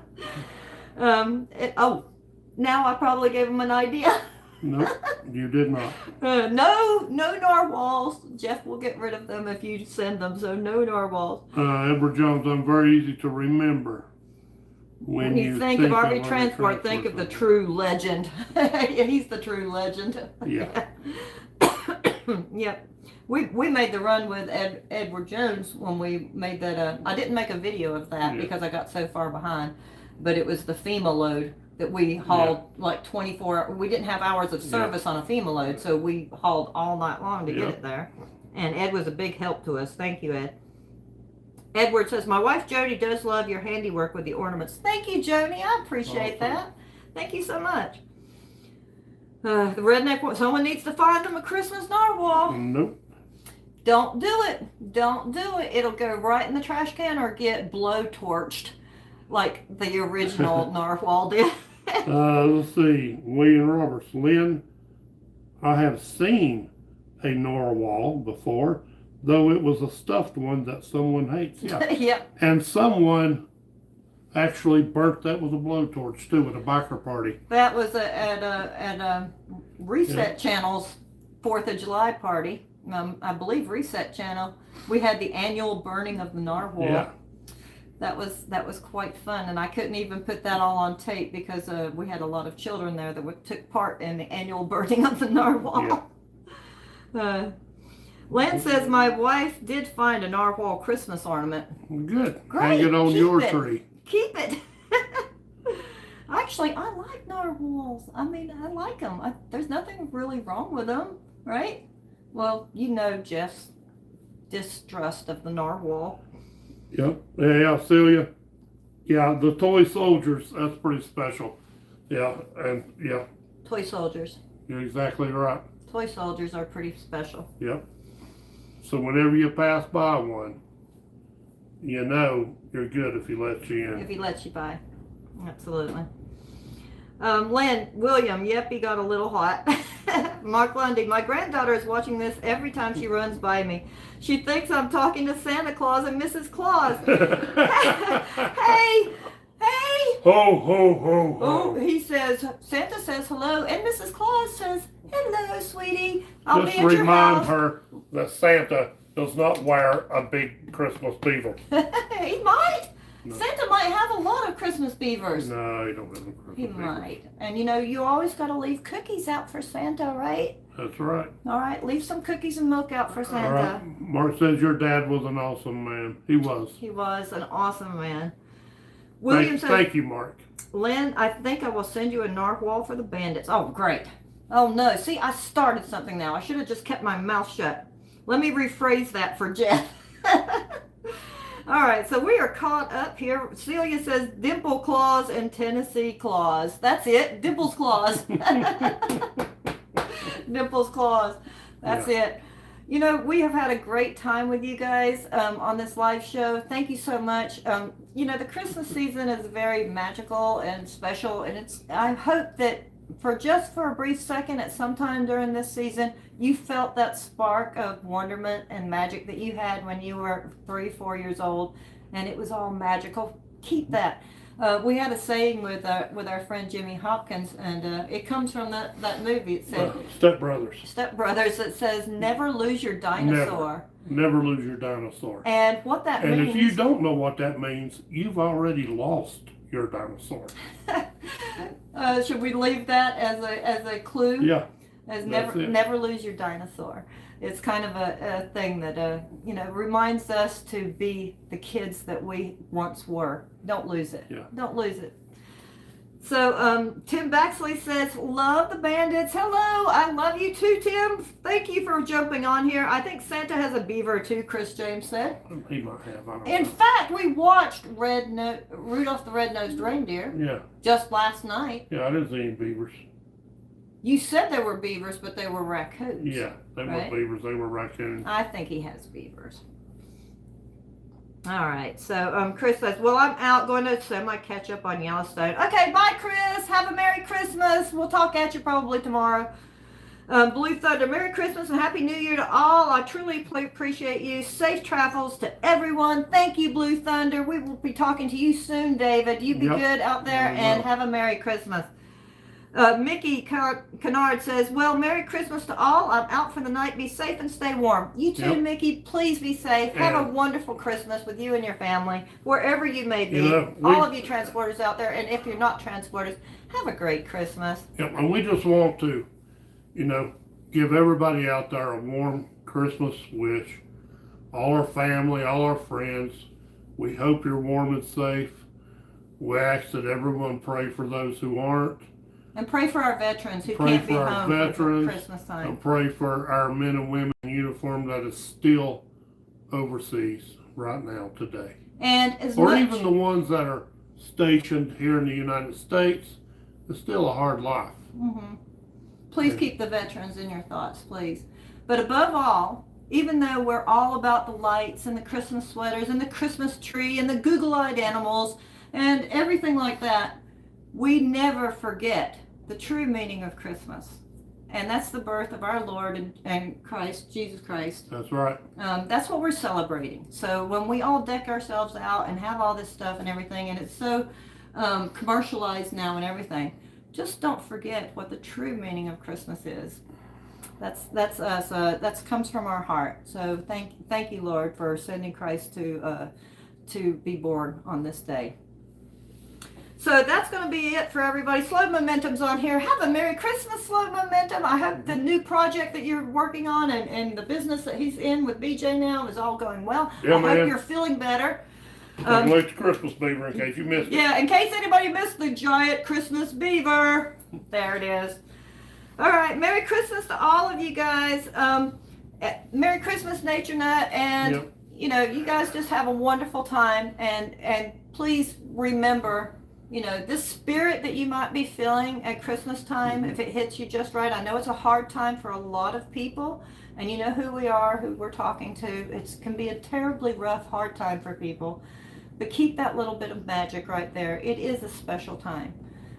[SPEAKER 1] Now I probably gave them an idea.
[SPEAKER 2] Nope, you did not.
[SPEAKER 1] No narwhals. Jeff will get rid of them if you send them. So no narwhals.
[SPEAKER 2] Edward Jones, I'm very easy to remember.
[SPEAKER 1] When you think of RV Transport, think of the true legend. He's the true legend.
[SPEAKER 2] Yeah.
[SPEAKER 1] Yep. We made the run with Edward Jones when we made that. I didn't make a video of that because I got so far behind, but it was the FEMA load that we hauled like 24. We didn't have hours of service on a FEMA load, so we hauled all night long to get it there. And Ed was a big help to us. Thank you, Ed. Edward says, my wife Jody does love your handiwork with the ornaments. Thank you, Jody. I appreciate that. Thank you so much. The redneck, someone needs to find them a Christmas narwhal.
[SPEAKER 2] Nope.
[SPEAKER 1] Don't do it. Don't do it. It'll go right in the trash can or get blow-torched like the original narwhal did.
[SPEAKER 2] Let's see. William Roberts. Lynn, I have seen a narwhal before, though it was a stuffed one that someone hates. Yeah.
[SPEAKER 1] Yep.
[SPEAKER 2] And someone actually burnt that with a blowtorch too at a biker party.
[SPEAKER 1] That was at a Reset Channel's 4th of July party. I believe Reset Channel. We had the annual burning of the narwhal.
[SPEAKER 2] Yeah.
[SPEAKER 1] That was quite fun, and I couldn't even put that all on tape because we had a lot of children there that took part in the annual burning of the narwhal.
[SPEAKER 2] Yeah.
[SPEAKER 1] Len says my wife did find a narwhal Christmas ornament.
[SPEAKER 2] Good.
[SPEAKER 1] Great.
[SPEAKER 2] Hang it on
[SPEAKER 1] Keep
[SPEAKER 2] your
[SPEAKER 1] it.
[SPEAKER 2] tree.
[SPEAKER 1] Keep it. Actually, I like narwhals. I mean, I like them. There's nothing really wrong with them, right? Well, you know Jeff's distrust of the narwhal.
[SPEAKER 2] Yep. Yeah, Celia. Yeah, the toy soldiers, that's pretty special. Yeah, and yeah.
[SPEAKER 1] Toy soldiers.
[SPEAKER 2] You're exactly right.
[SPEAKER 1] Toy soldiers are pretty special.
[SPEAKER 2] Yep. So whenever you pass by one, you know you're good if he lets you in.
[SPEAKER 1] If he lets you by. Absolutely. Len, William, yep, he got a little hot. Mark Lundy, my granddaughter is watching this every time she runs by me. She thinks I'm talking to Santa Claus and Mrs. Claus. Hey!
[SPEAKER 2] Ho, ho, ho, ho.
[SPEAKER 1] Oh, he says, Santa says hello, and Mrs. Claus says, hello, sweetie. I'll
[SPEAKER 2] Just
[SPEAKER 1] be at your
[SPEAKER 2] remind
[SPEAKER 1] house.
[SPEAKER 2] her that Santa does not wear a big Christmas beaver.
[SPEAKER 1] He might.
[SPEAKER 2] No.
[SPEAKER 1] Santa might have a lot of Christmas beavers.
[SPEAKER 2] No, he don't have a Christmas
[SPEAKER 1] He
[SPEAKER 2] beaver.
[SPEAKER 1] might. And you know, you always got to leave cookies out for Santa, right?
[SPEAKER 2] That's right.
[SPEAKER 1] All right, leave some cookies and milk out for Santa.
[SPEAKER 2] All right. Mark says your dad was an awesome man. He was.
[SPEAKER 1] He was an awesome man. William says,
[SPEAKER 2] Thank you, Mark.
[SPEAKER 1] Lynn, I think I will send you a narwhal for the bandits. Oh, great. Oh, no. See, I started something now. I should have just kept my mouth shut. Let me rephrase that for Jeff. All right, so we are caught up here. Celia says Dimple Claus and Tennessee Claus. That's it. Dimple's Claus. Dimple's Claus. That's it. You know, we have had a great time with you guys on this live show. Thank you so much. You know, the Christmas season is very magical and special, and I hope that for a brief second at some time during this season, you felt that spark of wonderment and magic that you had when you were 3, 4 years old, and it was all magical. Keep that. We had a saying with our friend Jimmy Hopkins, and it comes from that movie. It said
[SPEAKER 2] Step Brothers.
[SPEAKER 1] Step Brothers. It says never lose your dinosaur.
[SPEAKER 2] Never lose your dinosaur.
[SPEAKER 1] And what that means.
[SPEAKER 2] And if you don't know what that means, you've already lost your dinosaur.
[SPEAKER 1] Should we leave that as a clue?
[SPEAKER 2] Yeah.
[SPEAKER 1] As never lose your dinosaur. It's kind of a thing that reminds us to be the kids that we once were. Don't lose it.
[SPEAKER 2] Yeah.
[SPEAKER 1] Don't lose it. So Tim Baxley says, love the Bandits. Hello, I love you too, Tim. Thank you for jumping on here. I think Santa has a beaver too, Chris James said.
[SPEAKER 2] He might have. I don't
[SPEAKER 1] In
[SPEAKER 2] know.
[SPEAKER 1] fact, we watched Rudolph the Red-Nosed Reindeer
[SPEAKER 2] Yeah.
[SPEAKER 1] just last night.
[SPEAKER 2] Yeah, I didn't see any beavers.
[SPEAKER 1] You said they were beavers, but they were raccoons.
[SPEAKER 2] Yeah, they
[SPEAKER 1] right?
[SPEAKER 2] were beavers. They were raccoons.
[SPEAKER 1] I think he has beavers. All right, so Chris says, well, I'm out going to semi-catch up on Yellowstone. Okay, bye, Chris. Have a Merry Christmas. We'll talk at you probably tomorrow. Blue Thunder, Merry Christmas and Happy New Year to all. I truly appreciate you. Safe travels to everyone. Thank you, Blue Thunder. We will be talking to you soon, David. You be good out there and have a Merry Christmas. Mickey Kennard says, well, Merry Christmas to all. I'm out for the night. Be safe and stay warm. You too, Mickey. Please be safe. Have a wonderful Christmas with you and your family, wherever you may be. All of you transporters out there, and if you're not transporters, have a great Christmas.
[SPEAKER 2] Yep, and we just want to, give everybody out there a warm Christmas wish. All our family, all our friends. We hope you're warm and safe. We ask that everyone pray for those who aren't.
[SPEAKER 1] And pray for our veterans who can't be home for Christmas time.
[SPEAKER 2] And pray for our men and women in uniform that is still overseas right now today.
[SPEAKER 1] And
[SPEAKER 2] even the ones that are stationed here in the United States, it's still a hard life.
[SPEAKER 1] Mm-hmm. Please keep the veterans in your thoughts, please. But above all, even though we're all about the lights and the Christmas sweaters and the Christmas tree and the Google-eyed animals and everything like that, we never forget the true meaning of Christmas. And that's the birth of our Lord and Christ, Jesus Christ.
[SPEAKER 2] That's right.
[SPEAKER 1] That's what we're celebrating. So when we all deck ourselves out and have all this stuff and everything, and it's so commercialized now and everything, just don't forget what the true meaning of Christmas is. That's us. That comes from our heart. So thank you, Lord, for sending Christ to be born on this day. So that's going to be it for everybody. Slow Momentum's on here. Have a Merry Christmas, Slow Momentum. I hope the new project that you're working on and the business that he's in with BJ now is all going well.
[SPEAKER 2] Yeah,
[SPEAKER 1] I hope you're feeling better.
[SPEAKER 2] Wait the Christmas beaver in case you missed it.
[SPEAKER 1] Yeah, in case anybody missed the giant Christmas beaver. There it is. All right, Merry Christmas to all of you guys. Merry Christmas, Nature Nut, and you guys just have a wonderful time. And please remember, this spirit that you might be feeling at Christmas time, if it hits you just right. I know it's a hard time for a lot of people, and you know who we are, who we're talking to. It can be a terribly rough, hard time for people. But keep that little bit of magic right there. It is a special time.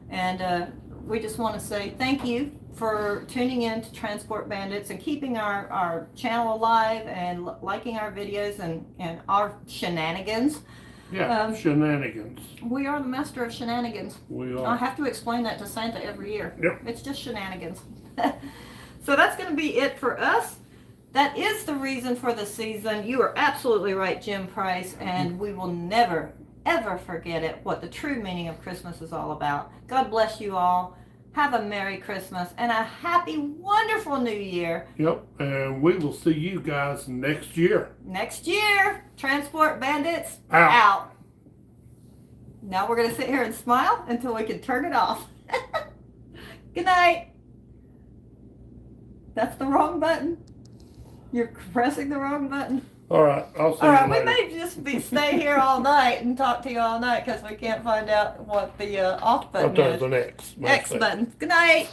[SPEAKER 1] And we just want to say thank you for tuning in to Transport Bandits and keeping our channel alive and liking our videos and our shenanigans.
[SPEAKER 2] Yeah, shenanigans.
[SPEAKER 1] We are the master of shenanigans.
[SPEAKER 2] We are.
[SPEAKER 1] I have to explain that to Santa every year.
[SPEAKER 2] Yep.
[SPEAKER 1] It's just shenanigans. So that's going to be it for us. That is the reason for the season. You are absolutely right, Jim Price, and we will never, ever forget it, what the true meaning of Christmas is all about. God bless you all. Have a Merry Christmas and a happy, wonderful New Year.
[SPEAKER 2] Yep, and we will see you guys next year.
[SPEAKER 1] Next year, Transport Bandits
[SPEAKER 2] out.
[SPEAKER 1] Now we're going to sit here and smile until we can turn it off. Good night. That's the wrong button. You're pressing the wrong button.
[SPEAKER 2] All right, I'll see
[SPEAKER 1] you later.
[SPEAKER 2] We
[SPEAKER 1] may just stay here all night and talk to you all night because we can't find out what the off button is.
[SPEAKER 2] Sometimes an X.
[SPEAKER 1] X button. Good night.